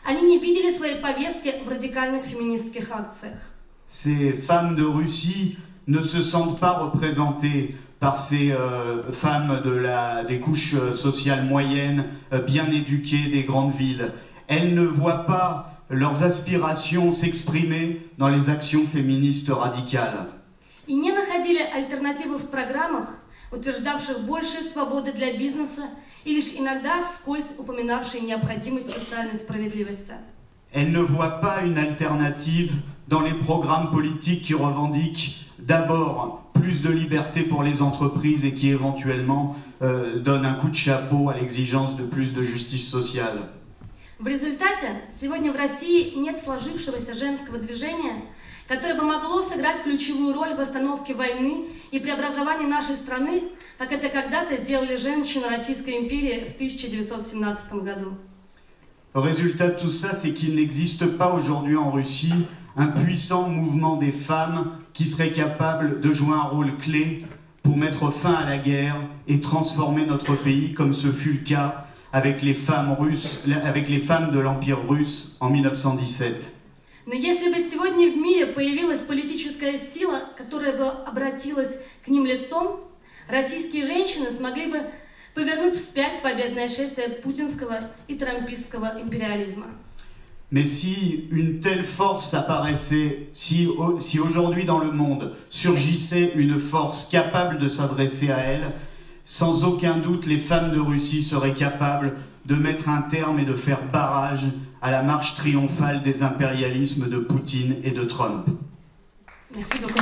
O: Они не видели своей повестки в радикальных феминистских акциях.
P: Ces femmes de Russie ne se sentent pas représentées par ces femmes des couches sociales moyennes, bien éduquées des grandes villes. Elles ne voient pas leurs aspirations s'exprimer dans les actions féministes radicales.
O: И не находили альтернативы в программах, утверждавших большие свободы для бизнеса и лишь иногда вскользь упоминавшие необходимость социальной справедливости.
P: Elles ne voient pas une alternative dans les programmes politiques qui revendiquent d'abord plus de liberté pour les entreprises et qui éventuellement donnent un coup de chapeau à l'exigence de plus de justice sociale.
O: В результате сегодня в России нет сложившегося женского движения, которое бы могло сыграть ключевую роль в остановке войны и преобразовании нашей страны, как это когда-то сделали женщины Российской империи в 1917 году.
P: Le résultat de tout ça, c'est qu'il n'existe pas aujourd'hui en Russie un puissant mouvement des femmes qui serait capable de jouer un rôle clé pour mettre fin à la guerre et transformer notre pays, comme ce fut le cas avec les femmes de l'Empire russe en 1917.
O: Но если бы сегодня в мире появилась политическая сила, которая бы обратилась к ним лицом, российские женщины смогли бы повернуть вспять победное шествие путинского и трампистского империализма.
P: Mais si une telle force apparaissait, si aujourd'hui dans le monde surgissait une force capable de s'adresser à elle, sans aucun doute les femmes de Russie seraient capables de mettre un terme et de faire barrage à la marche triomphale des impérialismes de Poutine et de Trump.
O: Merci beaucoup.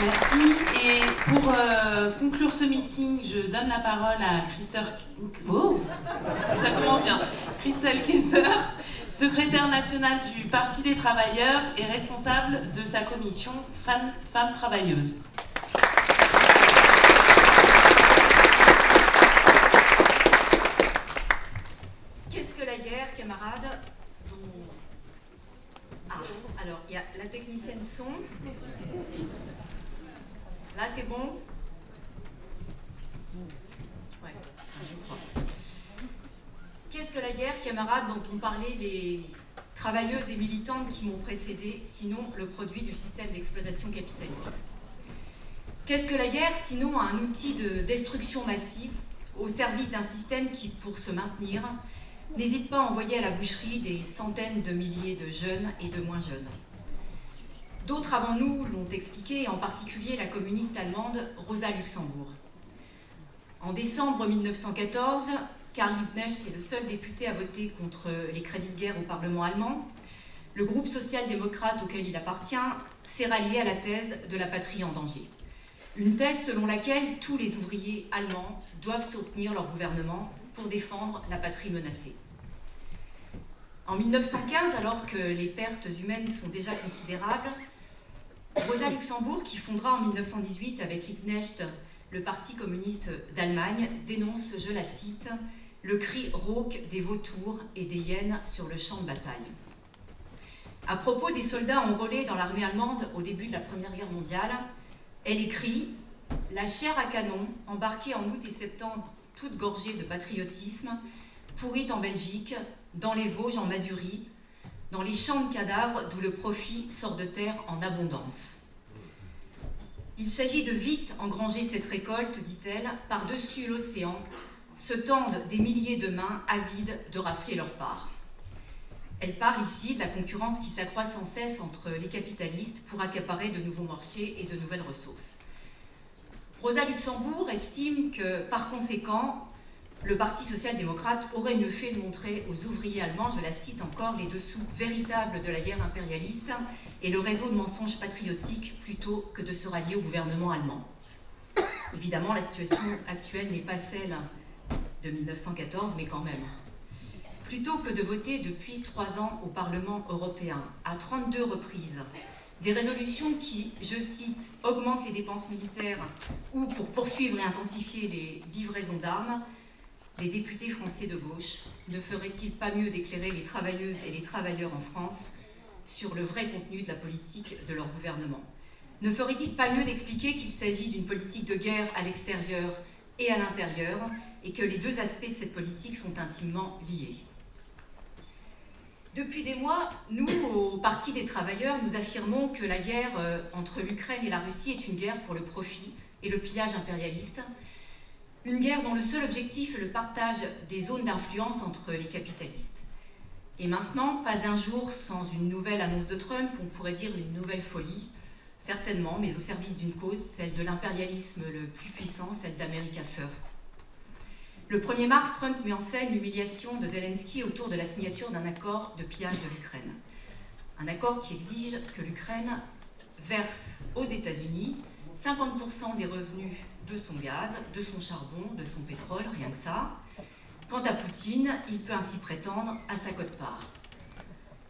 L: Merci. Et pour conclure ce meeting, je donne la parole à Christelle Kaiser, secrétaire nationale du Parti des travailleurs et responsable de sa commission Femmes travailleuses.
A: Qu'est-ce que la guerre, camarades? Alors, il y a la technicienne son. Là, c'est bon? Ouais, je crois. Qu'est-ce que la guerre, camarades, dont ont parlé les travailleuses et militantes qui m'ont précédé, sinon le produit du système d'exploitation capitaliste? Qu'est-ce que la guerre, sinon un outil de destruction massive au service d'un système qui, pour se maintenir, n'hésite pas à envoyer à la boucherie des centaines de milliers de jeunes et de moins jeunes? D'autres avant nous l'ont expliqué, en particulier la communiste allemande Rosa Luxemburg. En décembre 1914, Karl Liebknecht est le seul député à voter contre les crédits de guerre au Parlement allemand. Le groupe social-démocrate auquel il appartient s'est rallié à la thèse de la patrie en danger. Une thèse selon laquelle tous les ouvriers allemands doivent soutenir leur gouvernement pour défendre la patrie menacée. En 1915, alors que les pertes humaines sont déjà considérables, Rosa Luxemburg, qui fondera en 1918 avec Liebknecht le Parti communiste d'Allemagne, dénonce, je la cite, « le cri rauque des vautours et des hyènes sur le champ de bataille ». À propos des soldats enrôlés dans l'armée allemande au début de la Première Guerre mondiale, elle écrit « La chair à canon, embarquée en août et septembre, toute gorgée de patriotisme, pourrit en Belgique, dans les Vosges en Mazurie, dans les champs de cadavres d'où le profit sort de terre en abondance. Il s'agit de vite engranger cette récolte, dit-elle, par-dessus l'océan, se tendent des milliers de mains avides de rafler leur part. » Elle parle ici de la concurrence qui s'accroît sans cesse entre les capitalistes pour accaparer de nouveaux marchés et de nouvelles ressources. Rosa Luxemburg estime que, par conséquent, le Parti social-démocrate aurait mieux fait de montrer aux ouvriers allemands, je la cite encore, les dessous véritables de la guerre impérialiste et le réseau de mensonges patriotiques plutôt que de se rallier au gouvernement allemand. Évidemment, la situation actuelle n'est pas celle de 1914, mais quand même. Plutôt que de voter depuis 3 ans au Parlement européen, à 32 reprises, des résolutions qui, je cite, augmentent les dépenses militaires ou pour poursuivre et intensifier les livraisons d'armes, les députés français de gauche ne feraient-ils pas mieux d'éclairer les travailleuses et les travailleurs en France sur le vrai contenu de la politique de leur gouvernement? Ne ferait-il pas mieux d'expliquer qu'il s'agit d'une politique de guerre à l'extérieur et à l'intérieur et que les deux aspects de cette politique sont intimement liés? Depuis des mois, nous, au Parti des travailleurs, nous affirmons que la guerre entre l'Ukraine et la Russie est une guerre pour le profit et le pillage impérialiste, une guerre dont le seul objectif est le partage des zones d'influence entre les capitalistes. Et maintenant, pas un jour sans une nouvelle annonce de Trump, on pourrait dire une nouvelle folie, certainement, mais au service d'une cause, celle de l'impérialisme le plus puissant, celle d'America First. Le 1er mars, Trump met en scène l'humiliation de Zelensky autour de la signature d'un accord de pillage de l'Ukraine. Un accord qui exige que l'Ukraine verse aux États-Unis 50% des revenus de son gaz, de son charbon, de son pétrole, rien que ça. Quant à Poutine, il peut ainsi prétendre à sa quote-part.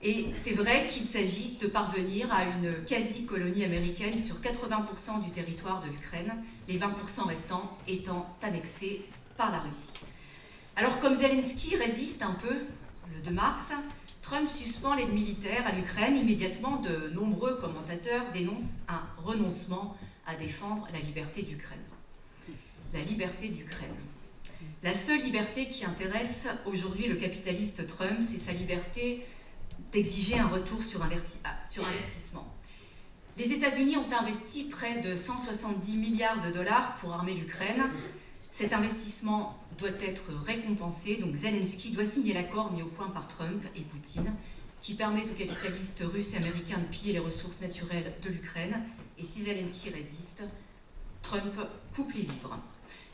A: Et c'est vrai qu'il s'agit de parvenir à une quasi-colonie américaine sur 80% du territoire de l'Ukraine, les 20% restants étant annexés par la Russie. Alors comme Zelensky résiste un peu, le 2 mars, Trump suspend l'aide militaire à l'Ukraine. Immédiatement, de nombreux commentateurs dénoncent un renoncement à défendre la liberté de l'Ukraine. La liberté de l'Ukraine. La seule liberté qui intéresse aujourd'hui le capitaliste Trump, c'est sa liberté d'exiger un retour sur investissement. Les États-Unis ont investi près de 170 milliards de dollars pour armer l'Ukraine. Cet investissement doit être récompensé, donc Zelensky doit signer l'accord mis au point par Trump et Poutine, qui permet aux capitalistes russes et américains de piller les ressources naturelles de l'Ukraine. Et si Zelensky résiste, Trump coupe les vivres.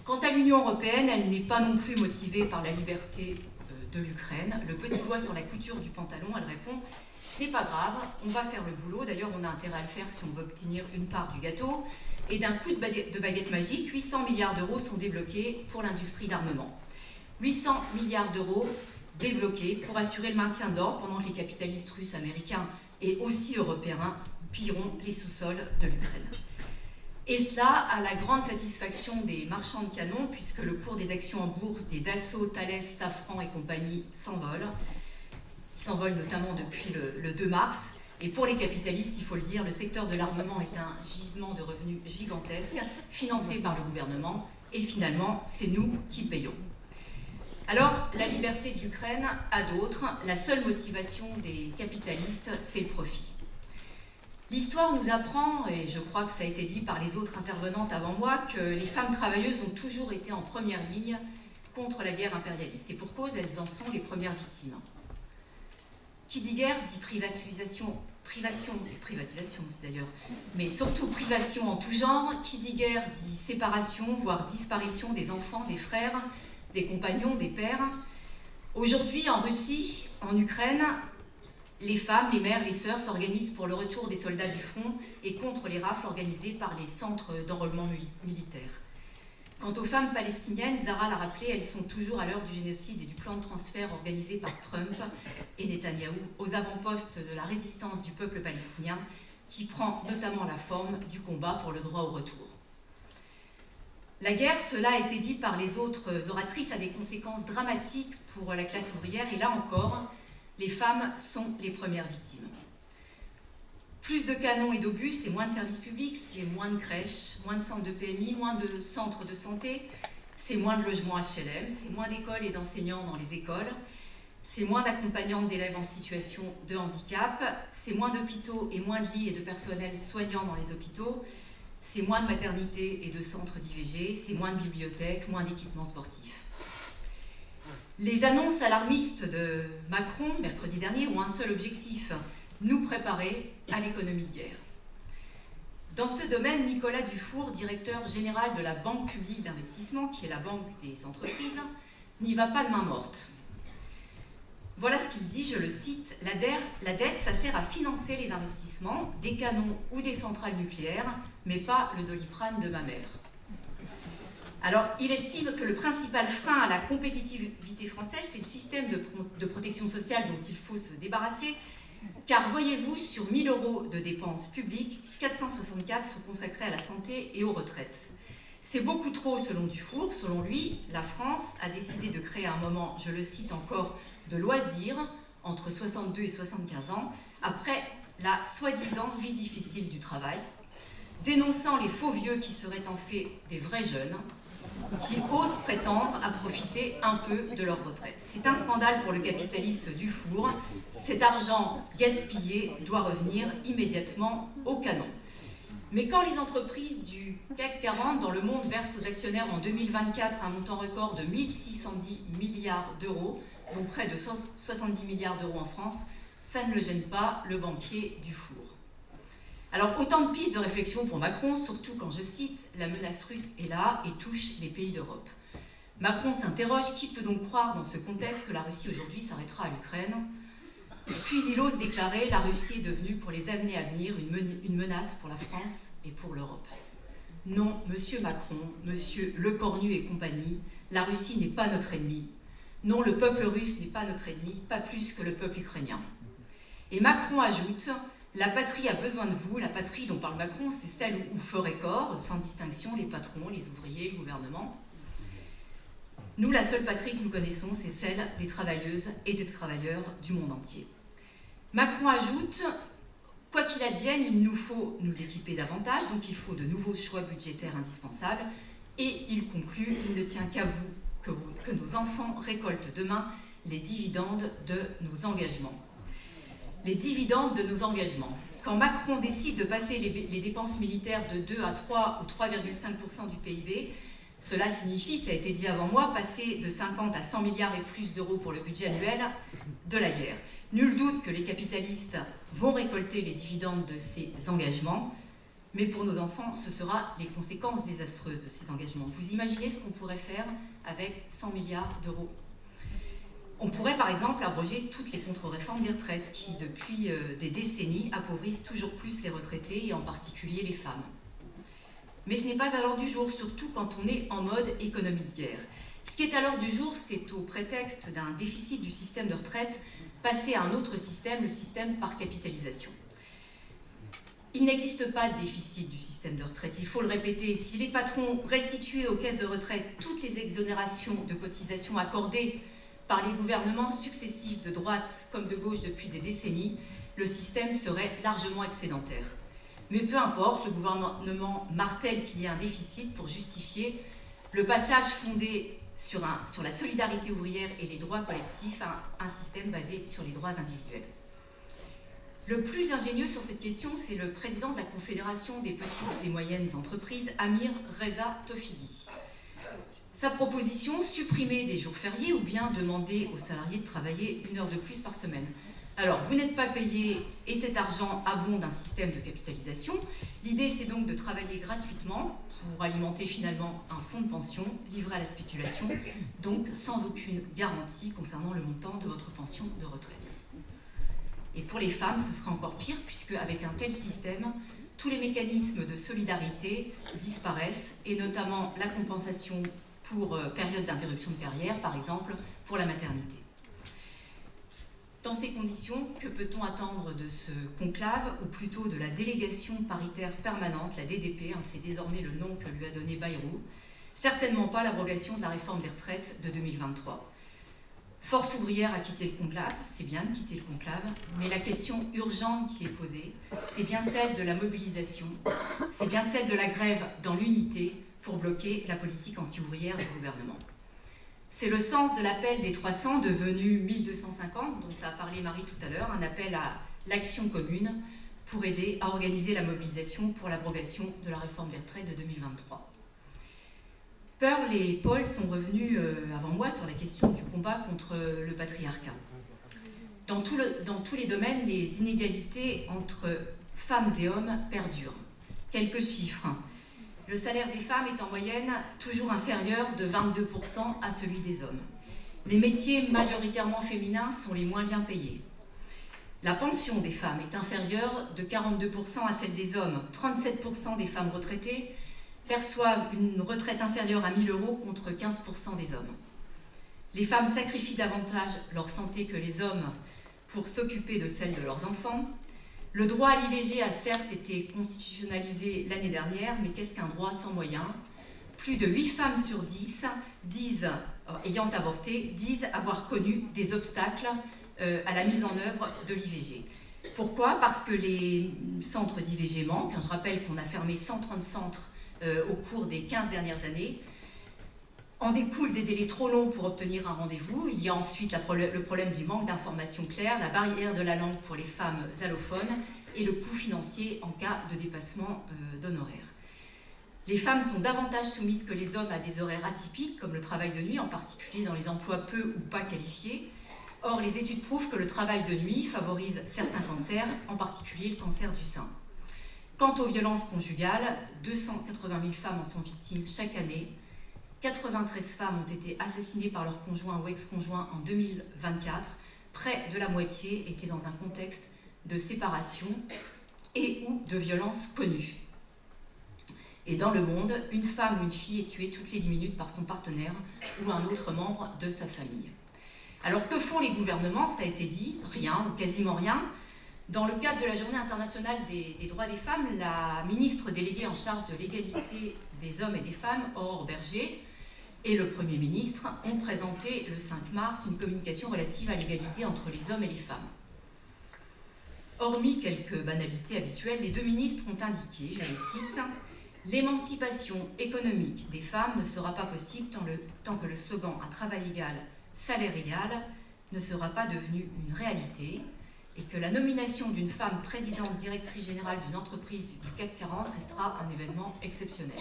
A: Quant à l'Union européenne, elle n'est pas non plus motivée par la liberté de l'Ukraine. Le petit doigt sur la couture du pantalon, elle répond « Ce n'est pas grave, on va faire le boulot. D'ailleurs, on a intérêt à le faire si on veut obtenir une part du gâteau. » Et d'un coup de baguette magique, 800 milliards d'euros sont débloqués pour l'industrie d'armement. 800 milliards d'euros débloqués pour assurer le maintien de l'ordre pendant que les capitalistes russes, américains et aussi européens pilleront les sous-sols de l'Ukraine. Et cela à la grande satisfaction des marchands de canons, puisque le cours des actions en bourse des Dassault, Thales, Safran et compagnie s'envole. Il s'envole notamment depuis le 2 mars. Et pour les capitalistes, il faut le dire, le secteur de l'armement est un gisement de revenus gigantesque, financé par le gouvernement, et finalement, c'est nous qui payons. Alors, la liberté de l'Ukraine a d'autres. La seule motivation des capitalistes, c'est le profit. L'histoire nous apprend, et je crois que ça a été dit par les autres intervenantes avant moi, que les femmes travailleuses ont toujours été en première ligne contre la guerre impérialiste. Et pour cause, elles en sont les premières victimes. Qui dit guerre dit privatisation aussi d'ailleurs, mais surtout privation en tout genre. Qui dit guerre dit séparation, voire disparition des enfants, des frères, des compagnons, des pères. Aujourd'hui, en Russie, en Ukraine, les femmes, les mères, les sœurs s'organisent pour le retour des soldats du front et contre les rafles organisées par les centres d'enrôlement militaire. Quant aux femmes palestiniennes, Zara l'a rappelé, elles sont toujours à l'heure du génocide et du plan de transfert organisé par Trump et Netanyahou aux avant-postes de la résistance du peuple palestinien, qui prend notamment la forme du combat pour le droit au retour. La guerre, cela a été dit par les autres oratrices, a des conséquences dramatiques pour la classe ouvrière, et là encore, les femmes sont les premières victimes. Plus de canons et d'obus, c'est moins de services publics, c'est moins de crèches, moins de centres de PMI, moins de centres de santé, c'est moins de logements HLM, c'est moins d'écoles et d'enseignants dans les écoles, c'est moins d'accompagnantes d'élèves en situation de handicap, c'est moins d'hôpitaux et moins de lits et de personnel soignant dans les hôpitaux, c'est moins de maternités et de centres d'IVG, c'est moins de bibliothèques, moins d'équipements sportifs. Les annonces alarmistes de Macron, mercredi dernier, ont un seul objectif: nous préparer à l'économie de guerre. Dans ce domaine, Nicolas Dufour, directeur général de la Banque publique d'investissement, qui est la banque des entreprises, n'y va pas de main morte. Voilà ce qu'il dit, je le cite, la dette, ça sert à financer les investissements, des canons ou des centrales nucléaires, mais pas le Doliprane de ma mère. Alors, il estime que le principal frein à la compétitivité française, c'est le système de protection sociale dont il faut se débarrasser, car voyez-vous, sur 1 000 € de dépenses publiques, 464 sont consacrés à la santé et aux retraites. C'est beaucoup trop selon Dufour. Selon lui, la France a décidé de créer un moment, je le cite encore, de loisirs entre 62 et 75 ans, après la soi-disant vie difficile du travail, dénonçant les faux vieux qui seraient en fait des vrais jeunes, qui osent prétendre à profiter un peu de leur retraite. C'est un scandale pour le capitaliste Dufour. Cet argent gaspillé doit revenir immédiatement au canon. Mais quand les entreprises du CAC 40 dans le monde versent aux actionnaires en 2024 un montant record de 1 610 milliards d'euros, dont près de 70 milliards d'euros en France, ça ne le gêne pas, le banquier Dufour. Alors, autant de pistes de réflexion pour Macron, surtout quand, je cite, « la menace russe est là et touche les pays d'Europe ». Macron s'interroge, qui peut donc croire dans ce contexte que la Russie aujourd'hui s'arrêtera à l'Ukraine? Puis il ose déclarer « la Russie est devenue pour les années à venir une menace pour la France et pour l'Europe ». Non, monsieur Macron, monsieur Lecornu et compagnie, la Russie n'est pas notre ennemi. Non, le peuple russe n'est pas notre ennemi, pas plus que le peuple ukrainien. Et Macron ajoute « la patrie a besoin de vous ». La patrie dont parle Macron, c'est celle où feu et corps, sans distinction, les patrons, les ouvriers, le gouvernement. Nous, la seule patrie que nous connaissons, c'est celle des travailleuses et des travailleurs du monde entier. Macron ajoute « quoi qu'il advienne, il nous faut nous équiper davantage, donc il faut de nouveaux choix budgétaires indispensables ». Et il conclut « il ne tient qu'à vous que nos enfants récoltent demain les dividendes de nos engagements ». Les dividendes de nos engagements. Quand Macron décide de passer les dépenses militaires de 2 à 3 ou 3,5% du PIB, cela signifie, ça a été dit avant moi, passer de 50 à 100 milliards et plus d'euros pour le budget annuel de la guerre. Nul doute que les capitalistes vont récolter les dividendes de ces engagements, mais pour nos enfants, ce sera les conséquences désastreuses de ces engagements. Vous imaginez ce qu'on pourrait faire avec 100 milliards d'euros? On pourrait par exemple abroger toutes les contre-réformes des retraites qui, depuis des décennies, appauvrissent toujours plus les retraités et en particulier les femmes. Mais ce n'est pas à l'ordre du jour, surtout quand on est en mode économie de guerre. Ce qui est à l'ordre du jour, c'est au prétexte d'un déficit du système de retraite, passer à un autre système, le système par capitalisation. Il n'existe pas de déficit du système de retraite, il faut le répéter. Si les patrons restituaient aux caisses de retraite toutes les exonérations de cotisations accordées par les gouvernements successifs de droite comme de gauche depuis des décennies, le système serait largement excédentaire. Mais peu importe, le gouvernement martèle qu'il y a un déficit pour justifier le passage fondé sur la solidarité ouvrière et les droits collectifs à un système basé sur les droits individuels. Le plus ingénieux sur cette question, c'est le président de la Confédération des petites et moyennes entreprises, Amir Reza Tofighi. Sa proposition, supprimer des jours fériés ou bien demander aux salariés de travailler 1 heure de plus par semaine. Alors, vous n'êtes pas payé et cet argent abonde un système de capitalisation. L'idée, c'est donc de travailler gratuitement pour alimenter finalement un fonds de pension livré à la spéculation, donc sans aucune garantie concernant le montant de votre pension de retraite. Et pour les femmes, ce sera encore pire, puisque avec un tel système, tous les mécanismes de solidarité disparaissent, et notamment la compensation pour période d'interruption de carrière, par exemple, pour la maternité. Dans ces conditions, que peut-on attendre de ce conclave, ou plutôt de la délégation paritaire permanente, la DDP, hein, c'est désormais le nom que lui a donné Bayrou, certainement pas l'abrogation de la réforme des retraites de 2023. Force ouvrière a quitté le conclave, c'est bien de quitter le conclave, mais la question urgente qui est posée, c'est bien celle de la mobilisation, c'est bien celle de la grève dans l'unité pour bloquer la politique anti-ouvrière du gouvernement. C'est le sens de l'appel des 300 devenu 1250, dont a parlé Marie tout à l'heure, un appel à l'action commune pour aider à organiser la mobilisation pour l'abrogation de la réforme des retraites de 2023. Pearl et Paul sont revenus avant moi sur la question du combat contre le patriarcat. Dans tous les domaines, les inégalités entre femmes et hommes perdurent. Quelques chiffres. Le salaire des femmes est en moyenne toujours inférieur de 22% à celui des hommes. Les métiers majoritairement féminins sont les moins bien payés. La pension des femmes est inférieure de 42% à celle des hommes. 37% des femmes retraitées perçoivent une retraite inférieure à 1 000 € contre 15% des hommes. Les femmes sacrifient davantage leur santé que les hommes pour s'occuper de celle de leurs enfants. Le droit à l'IVG a certes été constitutionnalisé l'année dernière, mais qu'est-ce qu'un droit sans moyens? Plus de 8 femmes sur 10 ayant avorté disent avoir connu des obstacles à la mise en œuvre de l'IVG. Pourquoi? Parce que les centres d'IVG manquent. Je rappelle qu'on a fermé 130 centres au cours des 15 dernières années. En découlent des délais trop longs pour obtenir un rendez-vous. Il y a ensuite le problème du manque d'informations claires, la barrière de la langue pour les femmes allophones et le coût financier en cas de dépassement d'honoraires. Les femmes sont davantage soumises que les hommes à des horaires atypiques, comme le travail de nuit, en particulier dans les emplois peu ou pas qualifiés. Or, les études prouvent que le travail de nuit favorise certains cancers, en particulier le cancer du sein. Quant aux violences conjugales, 280 000 femmes en sont victimes chaque année. 93 femmes ont été assassinées par leur conjoint ou ex-conjoint en 2024. Près de la moitié étaient dans un contexte de séparation et ou de violences connues. Et dans le monde, une femme ou une fille est tuée toutes les 10 minutes par son partenaire ou un autre membre de sa famille. Alors que font les gouvernements? Ça a été dit, rien ou quasiment rien. Dans le cadre de la Journée internationale des droits des femmes, la ministre déléguée en charge de l'égalité des hommes et des femmes, Aurore Bergé, et le Premier ministre ont présenté le 5 mars une communication relative à l'égalité entre les hommes et les femmes. Hormis quelques banalités habituelles, les deux ministres ont indiqué, je les cite, « L'émancipation économique des femmes ne sera pas possible tant que le slogan « à travail égal, salaire égal » ne sera pas devenu une réalité et que la nomination d'une femme présidente directrice générale d'une entreprise du CAC 40 restera un événement exceptionnel. »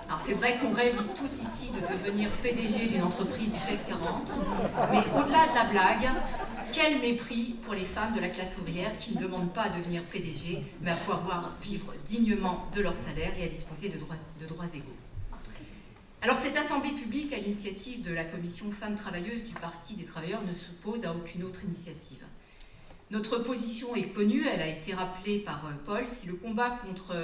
A: Alors c'est vrai qu'on rêve tout ici de devenir PDG d'une entreprise du CAC 40, mais au-delà de la blague, quel mépris pour les femmes de la classe ouvrière qui ne demandent pas à devenir PDG, mais à pouvoir vivre dignement de leur salaire et à disposer de droits égaux. Alors cette assemblée publique, à l'initiative de la commission Femmes Travailleuses du Parti des Travailleurs, ne s'oppose à aucune autre initiative. Notre position est connue, elle a été rappelée par Paul. Si le combat contre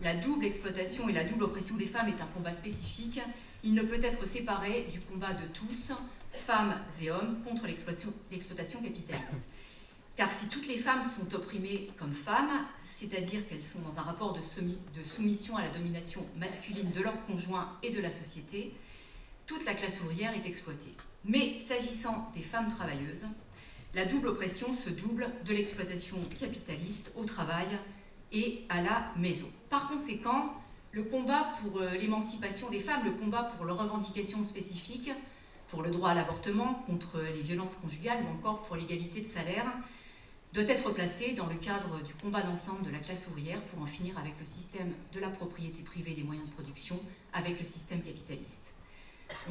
A: la double exploitation et la double oppression des femmes est un combat spécifique, il ne peut être séparé du combat de tous, femmes et hommes, contre l'exploitation capitaliste. Car si toutes les femmes sont opprimées comme femmes, c'est-à-dire qu'elles sont dans un rapport de soumission à la domination masculine de leur conjoint et de la société, toute la classe ouvrière est exploitée. Mais s'agissant des femmes travailleuses, la double oppression se double de l'exploitation capitaliste au travail et à la maison. Par conséquent, le combat pour l'émancipation des femmes, le combat pour leurs revendications spécifiques, pour le droit à l'avortement, contre les violences conjugales ou encore pour l'égalité de salaire, doit être placé dans le cadre du combat d'ensemble de la classe ouvrière pour en finir avec le système de la propriété privée des moyens de production, avec le système capitaliste.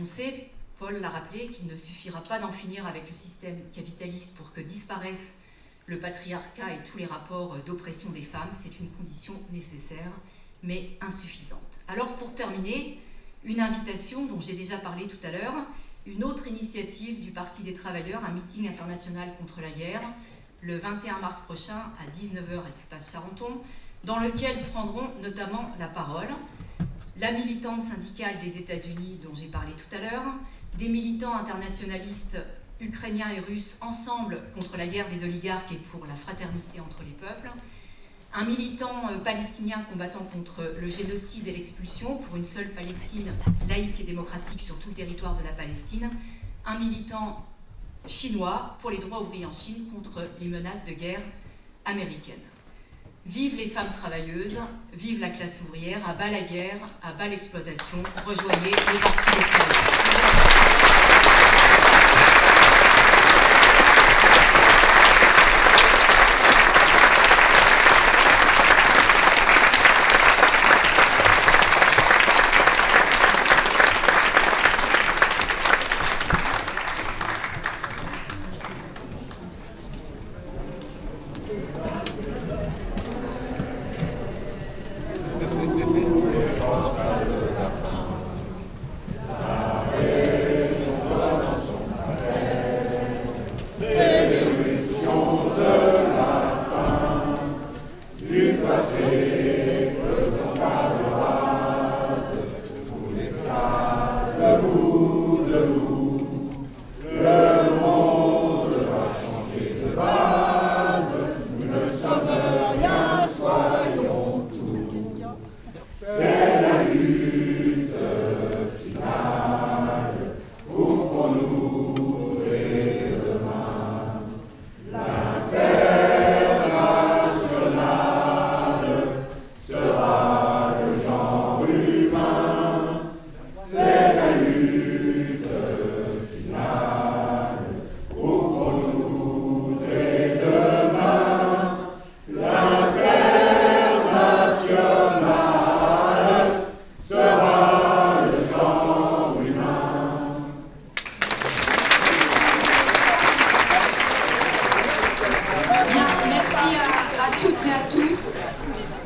A: On sait, Paul l'a rappelé, qu'il ne suffira pas d'en finir avec le système capitaliste pour que disparaissent le patriarcat et tous les rapports d'oppression des femmes. C'est une condition nécessaire, mais insuffisante. Alors pour terminer, une invitation dont j'ai déjà parlé tout à l'heure, une autre initiative du Parti des Travailleurs, un meeting international contre la guerre, le 21 mars prochain à 19h à l'espace Charenton, dans lequel prendront notamment la parole la militante syndicale des États-Unis dont j'ai parlé tout à l'heure, des militants internationalistes ukrainiens et russes ensemble contre la guerre des oligarques et pour la fraternité entre les peuples, un militant palestinien combattant contre le génocide et l'expulsion pour une seule Palestine laïque et démocratique sur tout le territoire de la Palestine, un militant chinois pour les droits ouvriers en Chine contre les menaces de guerre américaines. Vive les femmes travailleuses, vive la classe ouvrière, à bas la guerre, à bas l'exploitation, rejoignez le Parti des Travailleurs.
Q: Amen.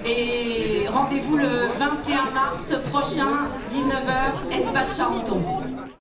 Q: Et rendez-vous le 21 mars prochain, 19h, Espace Charenton.